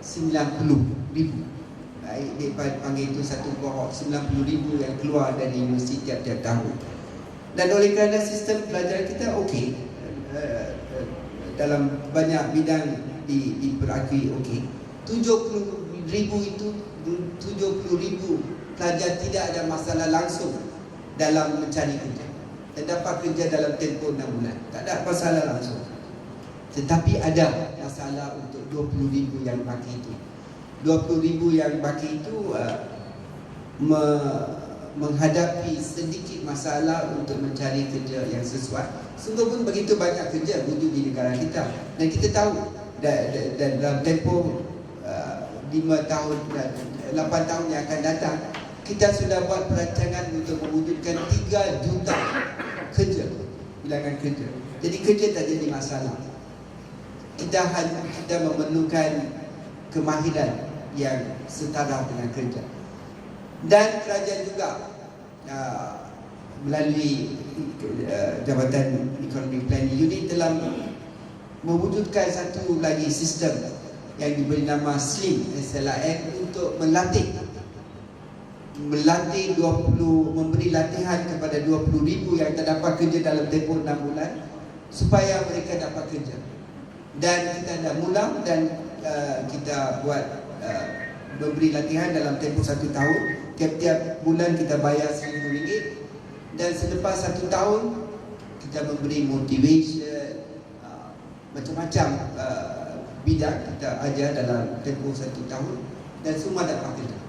90,000. Dia panggil itu satu kohort, 90,000 yang keluar dari universiti tiap-tiap tahun. Dan oleh kerana sistem pelajaran kita okey, dalam banyak bidang diperakui okey, 70,000 itu 70,000 pelajar tidak ada masalah langsung dalam mencari kerja dan dapat kerja dalam tempoh 6 bulan. Tak ada masalah langsung. Tetapi ada masalah untuk 20,000 yang baki itu. 20,000 yang baki itu menghadapi sedikit masalah untuk mencari kerja yang sesuai. Sungguh pun begitu banyak kerja wujud di negara kita. Dan kita tahu dalam tempoh 5 tahun dan 8 tahun yang akan datang, kita sudah buat perancangan untuk mewujudkan 3 juta kerja, bilangan kerja. Jadi kerja tak jadi masalah. Kita memerlukan kemahiran yang setara dengan kerja. Dan kerajaan juga melalui Jabatan Ekonomi Planning Unit telah mewujudkan satu lagi sistem yang diberi nama SLIM, SLIM, untuk memberi latihan kepada 20,000 yang tak dapat kerja dalam tempoh 6 bulan supaya mereka dapat kerja. Dan kita dah mula dan kita buat memberi latihan dalam tempoh 1 tahun. Tiap-tiap bulan kita bayar RM1,000, dan selepas 1 tahun kita memberi motivation, macam-macam bidang kita ajar dalam tempoh 1 tahun, dan semua dapat kerja.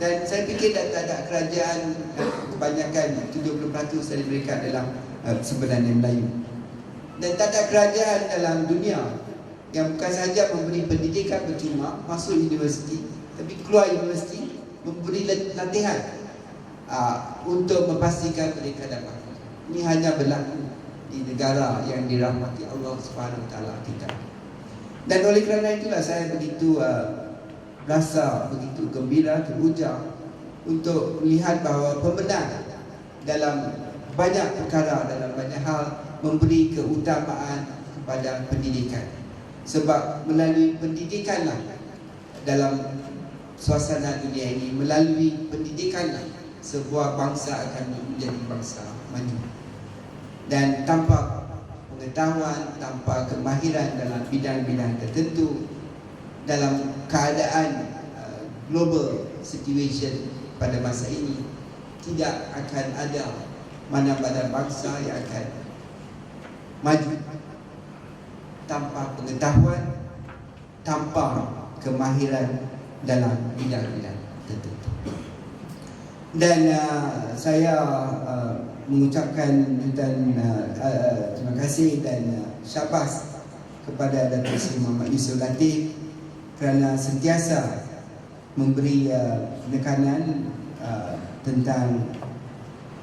Dan saya fikir tak ada kerajaan, kebanyakan 70% dari mereka adalah sebenarnya Melayu. Dan tak ada kerajaan dalam dunia yang bukan sahaja memberi pendidikan percuma, masuk universiti, tapi keluar universiti memberi latihan untuk memastikan mereka dapat. Ini hanya berlaku di negara yang dirahmati Allah Subhanahu Wa Taala kita. Dan oleh kerana itulah saya begitu rasa begitu gembira, teruja untuk melihat bahawa pemenang dalam banyak perkara, dalam banyak hal memberi keutamaan kepada pendidikan. Sebab melalui pendidikanlah dalam suasana dunia ini, melalui pendidikanlah sebuah bangsa akan menjadi bangsa maju. Dan tanpa pengetahuan, tanpa kemahiran dalam bidang-bidang tertentu, dalam keadaan global situation pada masa ini, tidak akan ada mana-mana bangsa yang akan maju tanpa pengetahuan, tanpa kemahiran dalam bidang-bidang tertentu. Dan saya mengucapkan terima kasih dan syabas kepada Datuk Seri Muhammad Yusof Latif kerana sentiasa memberi penekanan tentang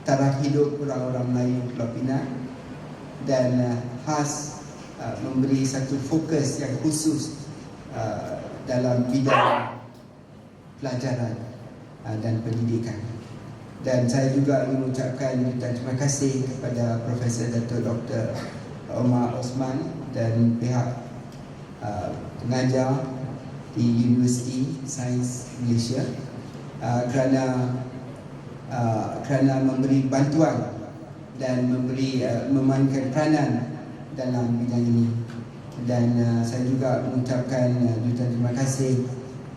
taraf hidup orang-orang Melayu Pulau Pinang dan khas memberi satu fokus yang khusus dalam bidang pelajaran dan pendidikan. Dan saya juga mengucapkan terima kasih kepada Profesor Datuk Dr. Omar Osman dan pihak pengajar di Universiti Sains Malaysia kerana memberi bantuan dan memainkan peranan dalam bidang ini. Dan saya juga mengucapkan jutaan terima kasih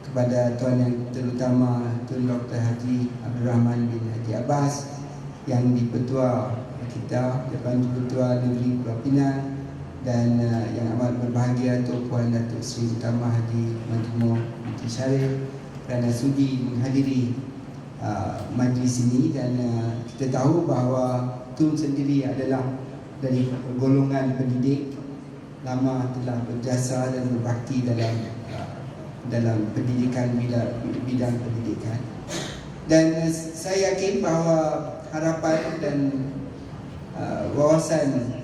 kepada Tuan Yang Terutama Tun Dr. Haji Abdul Rahman bin Haji Abbas yang di-Pertua kita, Dewan Pertua Negeri Pulau Pinang, dan yang amat berbahagia Tuan Datuk Seri Utama Haji Majmuk binti Syarif kerana sudi menghadiri majlis ini. Dan kita tahu bahawa Tun sendiri adalah dari golongan pendidik, lama telah berjasa dan berbakti dalam pendidikan, bidang pendidikan. Dan saya yakin bahawa harapan dan wawasan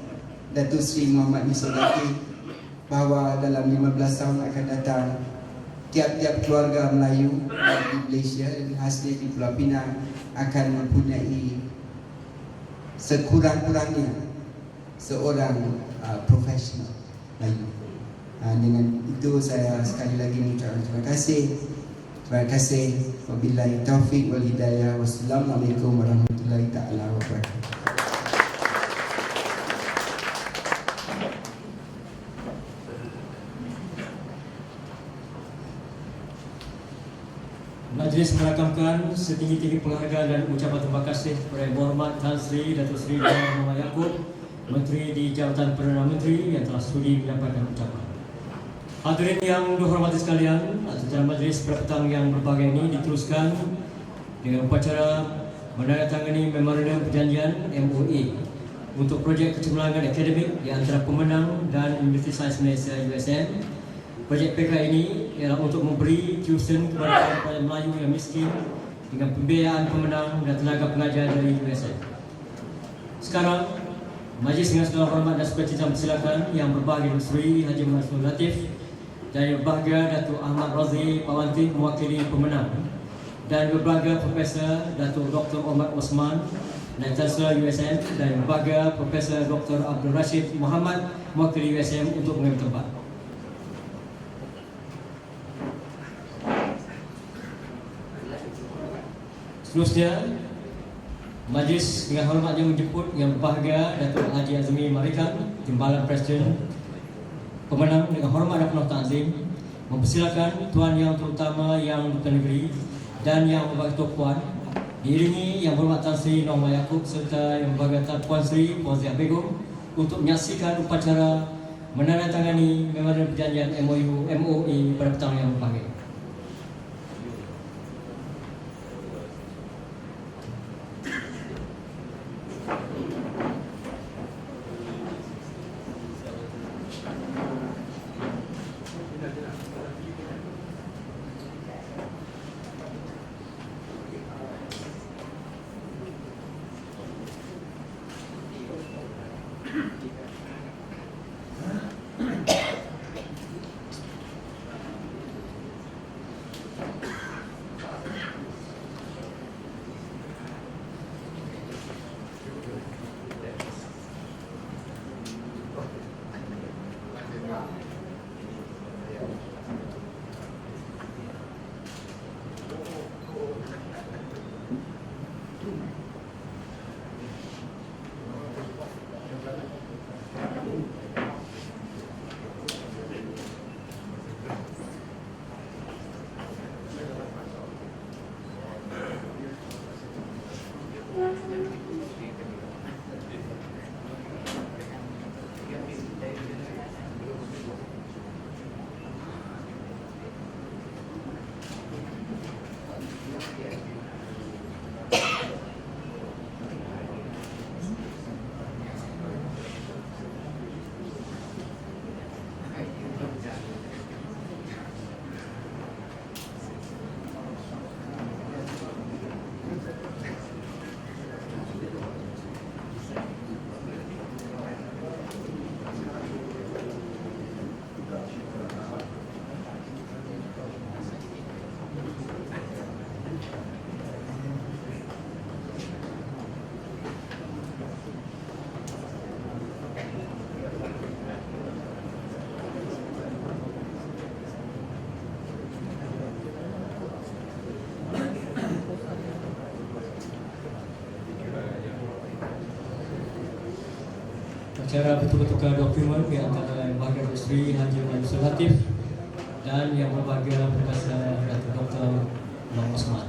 Datuk Seri Muhammad Yusof Latif bahawa dalam 15 tahun akan datang, tiap-tiap keluarga Melayu di Malaysia, khasnya di Pulau Pinang, akan mempunyai sekurang-kurangnya seorang profesional Melayu. Dengan itu saya sekali lagi mengucapkan terima kasih. Terima kasih. Wabillahi taufiq wal hidayah. Wassalamualaikum warahmatullahi taala wabarakatuh. Majlis merakamkan setinggi-tinggi penghargaan dan ucapan terima kasih kepada Yang Berhormat Tan Sri Datuk Seri Muhammad Yaakob, Menteri di Jabatan Perdana Menteri yang telah sudi menyampaikan ucapan. Hadirin yang dihormati sekalian, acara majlis pada petang yang berbahagia ini diteruskan dengan upacara menandatangani memorandum perjanjian MOA untuk projek kecemerlangan akademik di antara pemenang dan Universiti Sains Malaysia USM. Projek PK ini ialah untuk memberi tuition kepada pelajar Melayu yang miskin dengan pembiayaan pemenang dan tenaga pengajar dari USM. Sekarang, majlis dengan segala hormat dan sukacita mempersilakan Yang Berbahagia Datuk Seri Haji Muhammad Yusof Latif dan Yang Berbahagia Datuk Ahmad Razi Pawanti mewakili pemenang, dan Yang Berbahagia Profesor Datuk Dr. Omar Osman, Naib Chancellor USM, dan Yang Berbahagia Profesor Dr. Abdul Rashid Muhammad mewakili USM untuk mengambil tempat. Seterusnya, majlis dengan hormatnya menjemput Yang Berbahagia Datuk Haji Azmi Marikan, Timbalan Presiden pemenang, dengan hormat dan penuh takzim mempersilakan Tuan Yang Terutama Yang Duta Negeri dan Yang Berbahagia Tok Puan, diiringi Yang Berhormat Tan Sri Muhammad Yaakob serta Yang Berbahagia Puan Sri Fauziah Begum untuk menyaksikan upacara menandatangani memorandum perjanjian MOE pada petang yang berbahagia. secara betul-betul dokumen di antara yang berbahagia Sri Haji Mansur Latif dan yang berbahagia Profesor Dr. Muhammad Osman.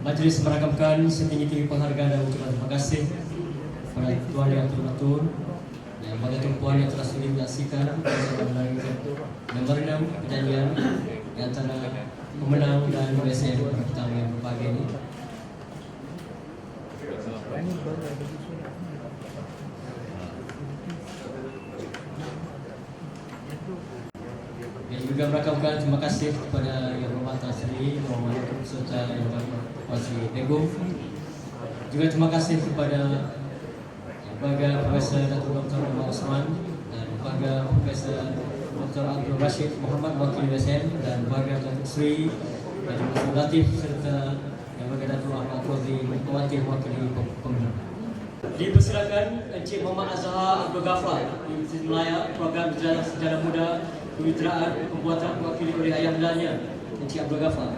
Majlis merakamkan setinggi-tinggi penghargaan dan ucapan terima kasih kepada Tuan Yang Terhormat yang pada tumpuan yang telah sudi menyaksikan dan merenam perjanjian di antara pemenang dan USM pada petang yang berbahagia ini. Yang juga merakamkan terima kasih kepada Yang Berhormat Tan Sri Muhammad serta Yang Berhormat Waziri Begum. Juga terima kasih kepada Yang Berbahagia Profesor Datuk Dr. Muhammad Osman dan Berbahagia Profesor Dr. Abdul Rashid Muhammad Wakil USM dan Berbahagia Datuk Sri Haji Mansur Latif serta Yang Berbahagia Datuk Ahmad Qazi Wakil Pemenang. Dipersilakan Encik Muhammad Azhar Abdul Ghaffar di Melaya program Sejarah Muda Kemitraan Pembuatan Mewakili oleh ayah bundanya Encik Abdul Ghaffar.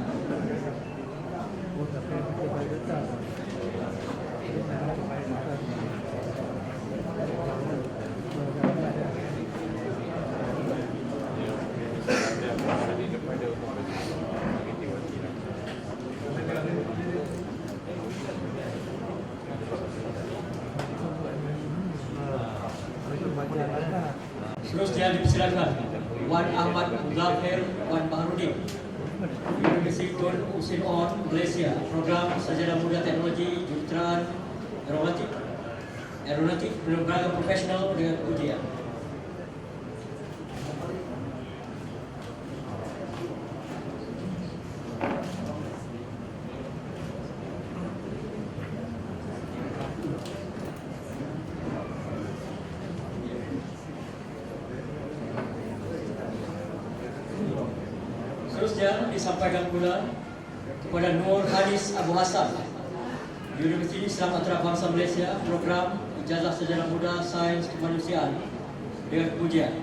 Seterusnya dipersilakan Wan Ahmad Zahir Wan Baharudin, Universiti Tun Usin On Malaysia, Program Sarjana Muda Teknologi Juruteraan Aeronautik Penerbangan Profesional dengan ujian. Seterusnya disampaikan pula kepada Nur Hanis Abu Hassan, Universiti Islam Antarabangsa Malaysia, Program Ijazah Sarjana Muda Sains Kemanusiaan dengan pujian.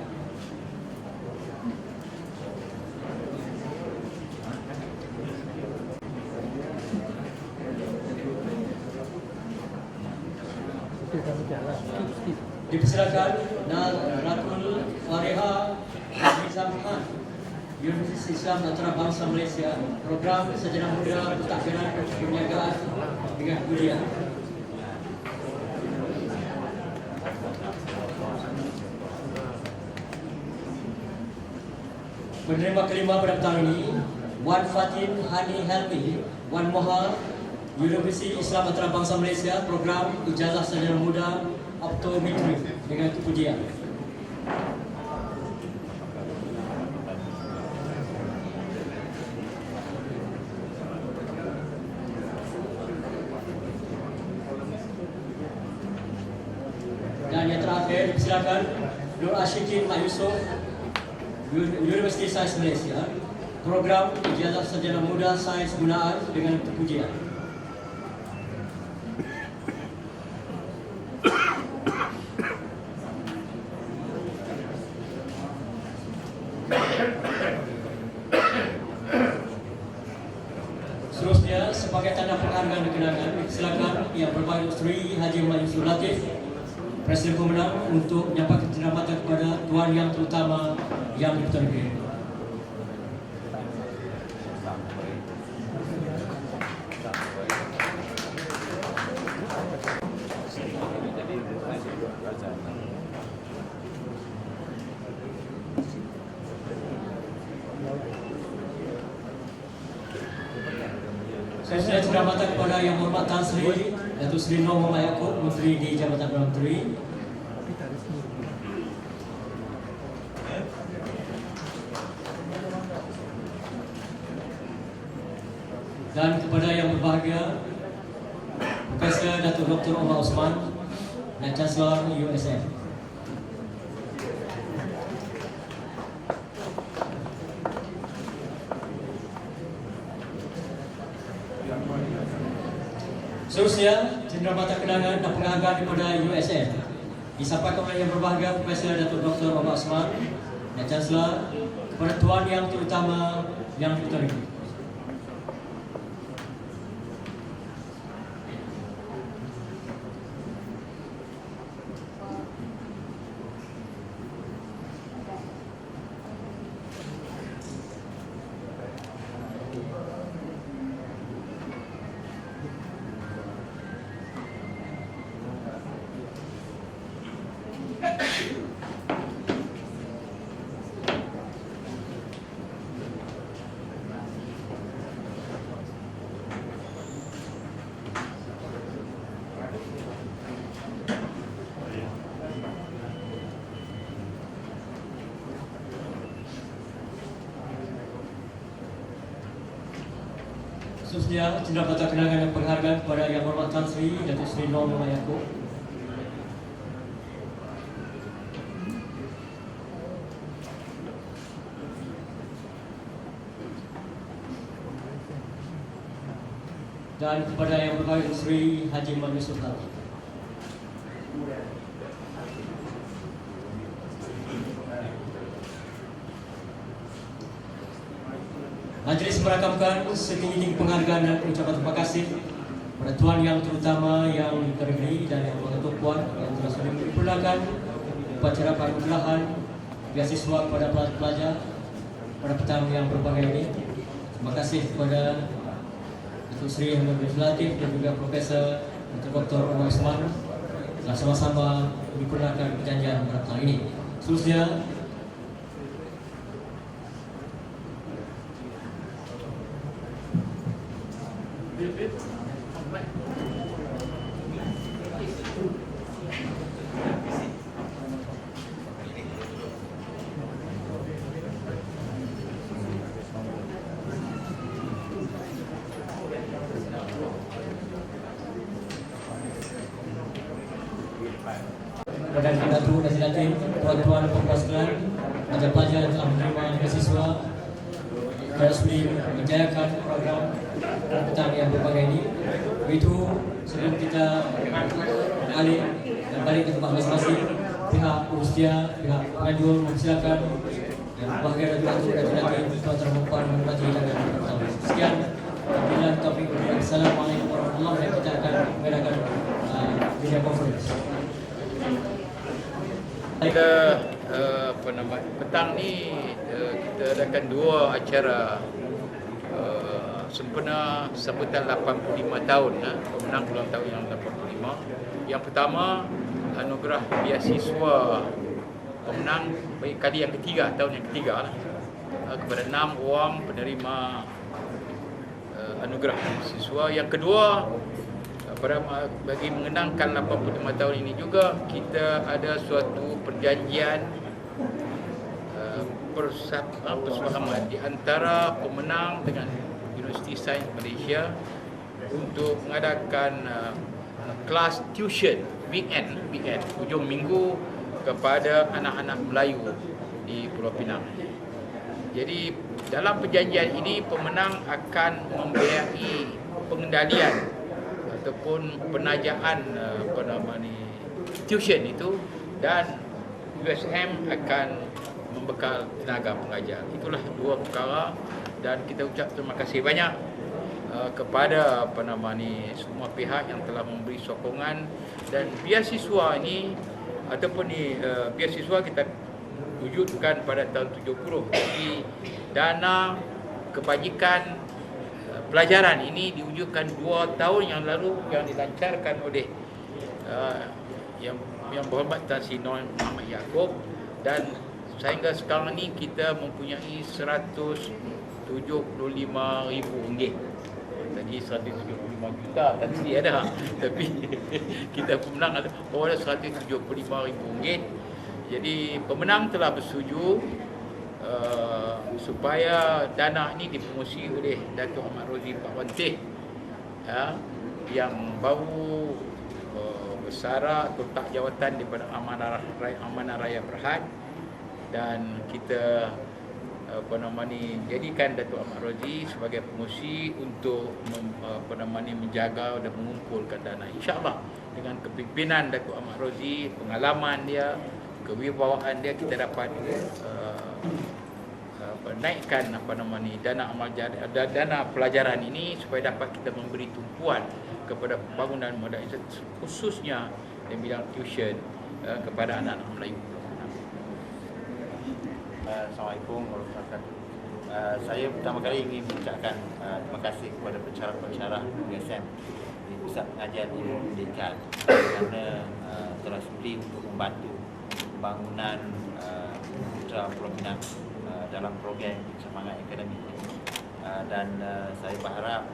Dipersilakan Ratul Fariha Nizamhan, Universiti Islam Antarabangsa Malaysia, Program Sarjana Muda Pentadbiran Perniagaan dengan pujian. Penerima kelima pada petang ini, Wan Fatin Hani Helmi, Wan Moha, Universiti Islam Antarabangsa Malaysia, Program Ijazah Sarjana Muda Optometri dengan kepujian. Dan yang terakhir, silakan Nur Ashikin Mak Yusof, Universiti Sains Malaysia, Program Ijazah Sarjana Muda Sains Gunaan dengan kepujian. Seterusnya, sebagai tanda penghargaan dan kenangan, silakan Yang Berbahagia Sri Haji Mansur Latif Presiden pemenang untuk menyampaikan penyelamatan kepada Tuan Yang Terutama Yang di-Pertuan Negeri. Saya penyelamatan kepada Yang Hormat Tan Sri Datuk Seri Nur Muhammad Yaakob, Menteri di Jabatan Perdana Menteri. Dan kepada yang berbahagia Profesor Datuk Dr. Omar Osman dan Chancellor USM. Seterusnya, cenderamata kenangan dan penghargaan kepada USM disampaikan oleh yang berbahagia Profesor Datuk Dr. Omar Osman dan Chancellor kepada Tuan Yang Terutama Yang di-Pertuan Negeri. Seterusnya, cenderamata kenangan dan penghargaan kepada Yang Hormat Tan Sri Datuk Seri Nur Muhammad Yaakob. Dan kepada Yang berbahagia Sri Haji Muhammad Yusof Tati. Majlis merakamkan setinggi-tinggi penghargaan dan ucapan terima kasih kepada Tuan Yang Terutama Yang di-Pertuan Negeri dan Yang Berketua Puan yang telah sudah memperkenalkan upacara pengumpulan beasiswa kepada pelajar pada petang yang berbahagia ini. Terima kasih kepada Datuk Seri Hamid bin Latif dan juga Profesor Dr. Omar Osman telah sama-sama memperkenalkan perjanjian pada petang ini. Seterusnya, Badan Pendatu Legislatif, tuan-tuan dan puan sekalian, pelajar-pelajar yang telah menerima beasiswa resmi menjayakan program petang yang berbagai ini. Begitu, sebelum kita beralih dan balik ke tempat masing-masing, pihak Urustia, pihak pengajuan mempersilakan yang berbahagia dan Datuk Legislatif, tuan-tuan dan puan menikmati hidangan petang. Sekian, wabillahi taufiq wal hidayah. Assalamualaikum warahmatullahi wabarakatuh. Kita akan mengadakan video conference. Kita petang ni kita adakan dua acara sempena sambutan 85 tahun pemenang ulang tahun yang 85. Yang pertama, anugerah beasiswa pemenang bagi kali yang ketiga, tahun yang ketiga kepada 6 orang penerima anugerah beasiswa. Yang kedua, bagi mengenangkan 85 tahun ini juga kita ada suatu perjanjian persamaan di antara pemenang dengan Universiti Sains Malaysia untuk mengadakan kelas tuition weekend hujung minggu kepada anak-anak Melayu di Pulau Pinang. Jadi dalam perjanjian ini pemenang akan membiayai pengendalian ataupun penajaan tuition itu, dan USM akan membekal tenaga pengajar. Itulah dua perkara, dan kita ucap terima kasih banyak kepada semua pihak yang telah memberi sokongan, dan beasiswa ini ataupun ni beasiswa kita wujudkan pada tahun 70. Jadi dana kebajikan pelajaran ini diwujudkan 2 tahun yang lalu, yang dilancarkan oleh yang berhormat Tan Sri Nur Muhammad Yaakob, dan sehingga sekarang ni kita mempunyai RM175,000. Tadi 175 juta tadi ada, tapi kita pemenang ada RM175,000. Jadi pemenang telah bersetuju supaya dana ini dipromosi oleh Datuk Ahmad Rozi Pak Wantih, yang baru bersara atau tak jawatan daripada Amanah Raya Berhad, dan kita jadikan Datuk Ahmad Rozi sebagai promosi untuk menjaga dan mengumpulkan dana. InsyaAllah dengan kepimpinan Datuk Ahmad Rozi, pengalaman dia, kewibawaan dia, kita dapat naikkan dana pelajaran ini supaya dapat kita memberi tumpuan kepada pembangunan modal khususnya di bidang tuition kepada anak-anak Melayu. Assalamualaikum warahmatullahi wabarakatuh. Saya pertama kali ingin mengucapkan terima kasih kepada pensyarah-pensyarah USM di Pusat Pengajian Ilmu Pendidikan kerana telah sudi untuk membantu pembangunan Putra Pulau Pinang dalam program semangat akademik ini. Dan saya berharap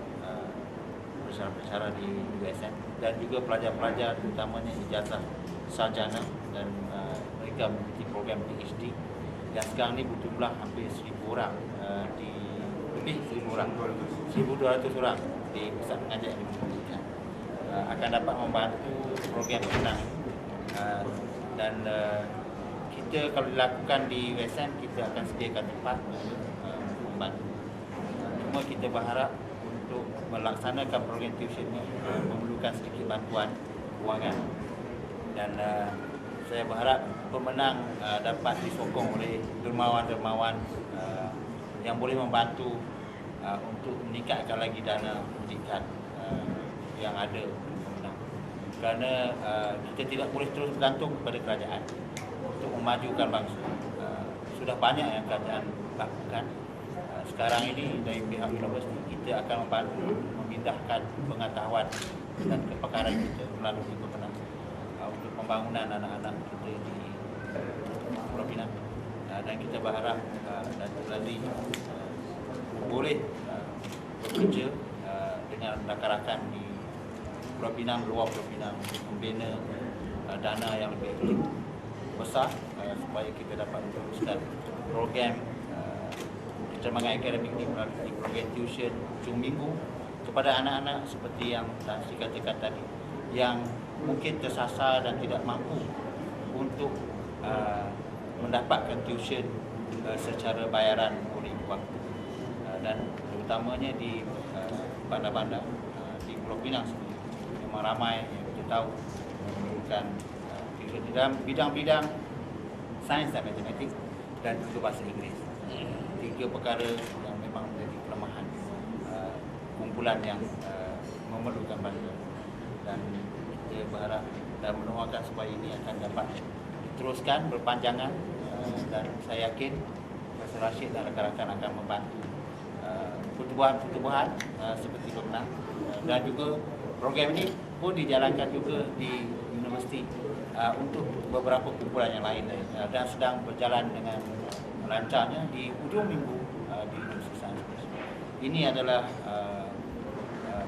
pensyarah-pensyarah di USM dan juga pelajar-pelajar terutamanya ijazah sarjana dan mereka mengikuti program PhD yang sekarang ni berjumlah hampir 1,000 orang, lebih 1,000 orang, 1,200 orang di Pusat Pengajian Ilmu Pendidikan akan dapat membantu program senang. Dan kita kalau dilakukan di USM, kita akan sediakan tempat untuk membantu. Cuma kita berharap untuk melaksanakan program tuition ini memerlukan sedikit bantuan kewangan, dan saya berharap pemenang dapat disokong oleh dermawan-dermawan yang boleh membantu untuk meningkatkan lagi dana pendidikan yang ada untuk pemenang. Kerana kita tidak boleh terus bergantung kepada kerajaan untuk memajukan bangsa. Sudah banyak yang kerajaan lakukan. Sekarang ini dari pihak universiti kita akan membantu memindahkan pengetahuan dan kepakaran kita melalui pemenang untuk pembangunan anak-anak kita di Pulau Pinang. Dan kita berharap Datuk Razli boleh bekerja dengan rakan-rakan di Pulau Pinang, luar Pulau Pinang untuk membina dana yang lebih besar supaya kita dapat meneruskan program kecermangan akademik ini melalui program tuition hujung minggu kepada anak-anak seperti yang Tan Sri katakan tadi, yang mungkin tersasar dan tidak mampu untuk mendapatkan tuition secara bayaran oleh ibu bapa, dan terutamanya di bandar-bandar di Pulau Pinang sendiri memang ramai yang kita tahu memerlukan tuition dalam bidang-bidang sains dan matematik dan juga bahasa Inggeris. 3 perkara yang memang menjadi kelemahan kumpulan yang memerlukan bantuan, dan kita berharap dan mendoakan supaya ini akan dapat diteruskan berpanjangan, dan saya yakin Profesor Rashid dan rakan-rakan akan membantu pertubuhan-pertubuhan seperti pemenang, dan juga program ini pun dijalankan juga di universiti untuk beberapa kumpulan yang lain, dan sedang berjalan dengan lancarnya di hujung minggu di Universiti Sains. Ini adalah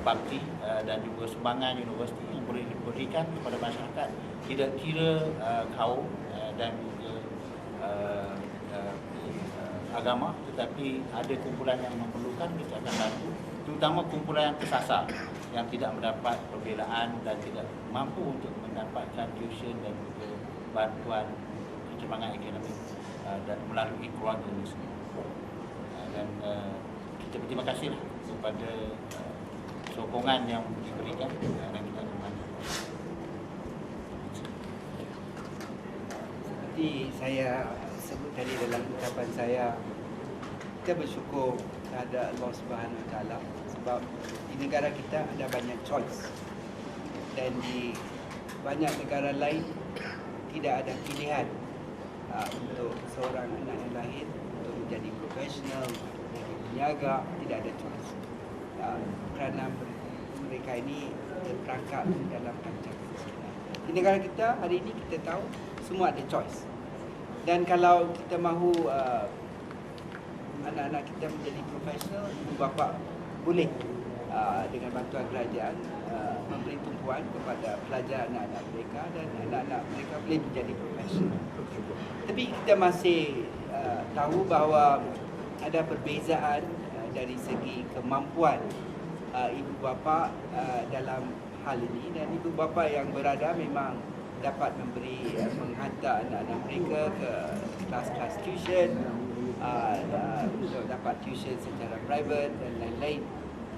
bakti dan juga sumbangan universiti yang boleh diberikan kepada masyarakat, tidak kira kaum dan juga agama, tetapi ada kumpulan yang memerlukan, kita akan bantu, terutama kumpulan yang tersasar yang tidak mendapat pembelaan dan tidak mampu untuk mendapatkan tuition dan juga bantuan kecermangan akademik dan melalui keluarga ini semua. Dan kita berterima kasih kepada sokongan yang diberikan, dan kita akan bantu. Seperti saya sebut tadi dalam ucapan saya, kita bersyukur kepada Allah Subhanahu Wa Taala sebab di negara kita ada banyak choice, dan di banyak negara lain tidak ada pilihan untuk seorang anak yang lahir untuk menjadi profesional, menjadi peniaga, tidak ada choice. Kerana mereka ini terperangkap dalam kancah kemiskinan. Di negara kita hari ini kita tahu semua ada choice. Dan kalau kita mahu anak-anak kita menjadi profesional, ibu bapa boleh dengan bantuan kerajaan memberi tumpuan kepada pelajar anak-anak mereka dan anak-anak mereka boleh menjadi profesional. Tapi kita masih tahu bahawa ada perbezaan dari segi kemampuan ibu bapa dalam hal ini, dan ibu bapa yang berada memang dapat menghantar anak-anak mereka ke kelas-kelas tuition, untuk dapat tuition secara private dan lain-lain.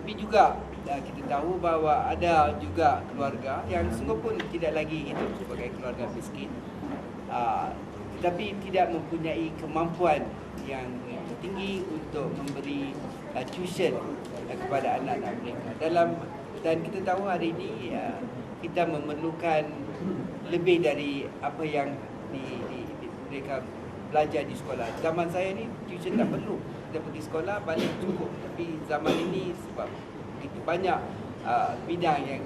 Tapi juga kita tahu bahawa ada juga keluarga yang sungguh pun tidak lagi hidup sebagai keluarga miskin, tetapi tidak mempunyai kemampuan yang tinggi untuk memberi tuition kepada anak-anak mereka. Dan kita tahu hari ini kita memerlukan lebih dari apa yang mereka belajar di sekolah. Zaman saya ni tuition tak perlu. Kita pergi sekolah balik cukup. Tapi zaman ini sebab begitu banyak bidang yang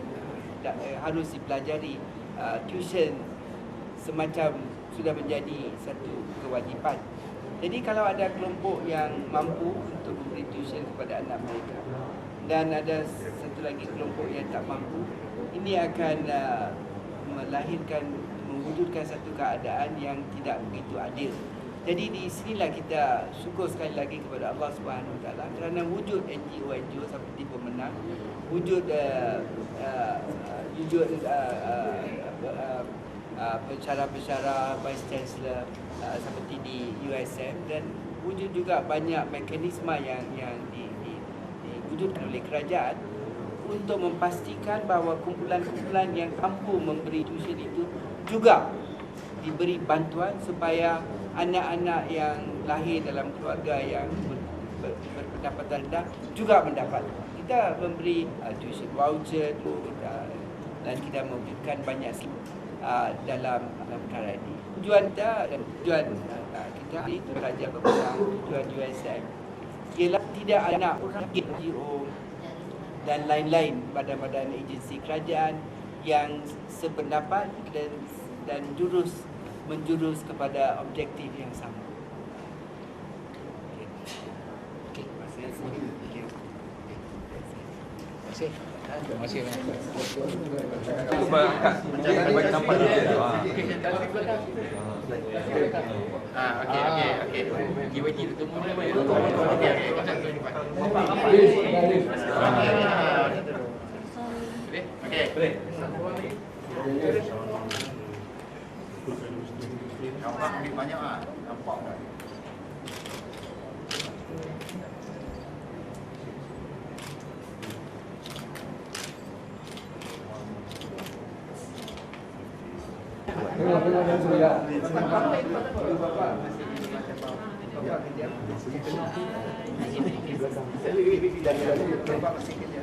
harus dipelajari, tuition semacam sudah menjadi satu kewajipan. Jadi kalau ada kelompok yang mampu untuk memberi tuition kepada anak mereka dan ada satu lagi kelompok yang tak mampu, ini akan mewujudkan satu keadaan yang tidak begitu adil. Jadi di sinilah kita syukur sekali lagi kepada Allah Subhanahu Wa Taala kerana wujud NGO seperti Pemenang, wujud pensyarah-pensyarah Vice Chancellor seperti di USM, dan wujud juga banyak mekanisme yang diwujudkan oleh kerajaan untuk memastikan bahawa kumpulan-kumpulan yang mampu memberi tuition itu juga diberi bantuan supaya anak-anak yang lahir dalam keluarga yang berpendapatan rendah juga mendapat. Kita memberi tuition voucher dan kita memberikan banyak dalam perkara ini. Tujuan kita dan tujuan kita itu kerajaan Pemenang, tujuan USM ialah tidak ada NGO dan lain-lain badan-badan agensi kerajaan yang sependapat dan menjurus kepada objektif yang sama. Terima kasih. Itu bagi nampak dia. Okey. Bagi ketemu boleh baik. Okey. Nampak ambil banyak nampak tak? Bapak masih kerja.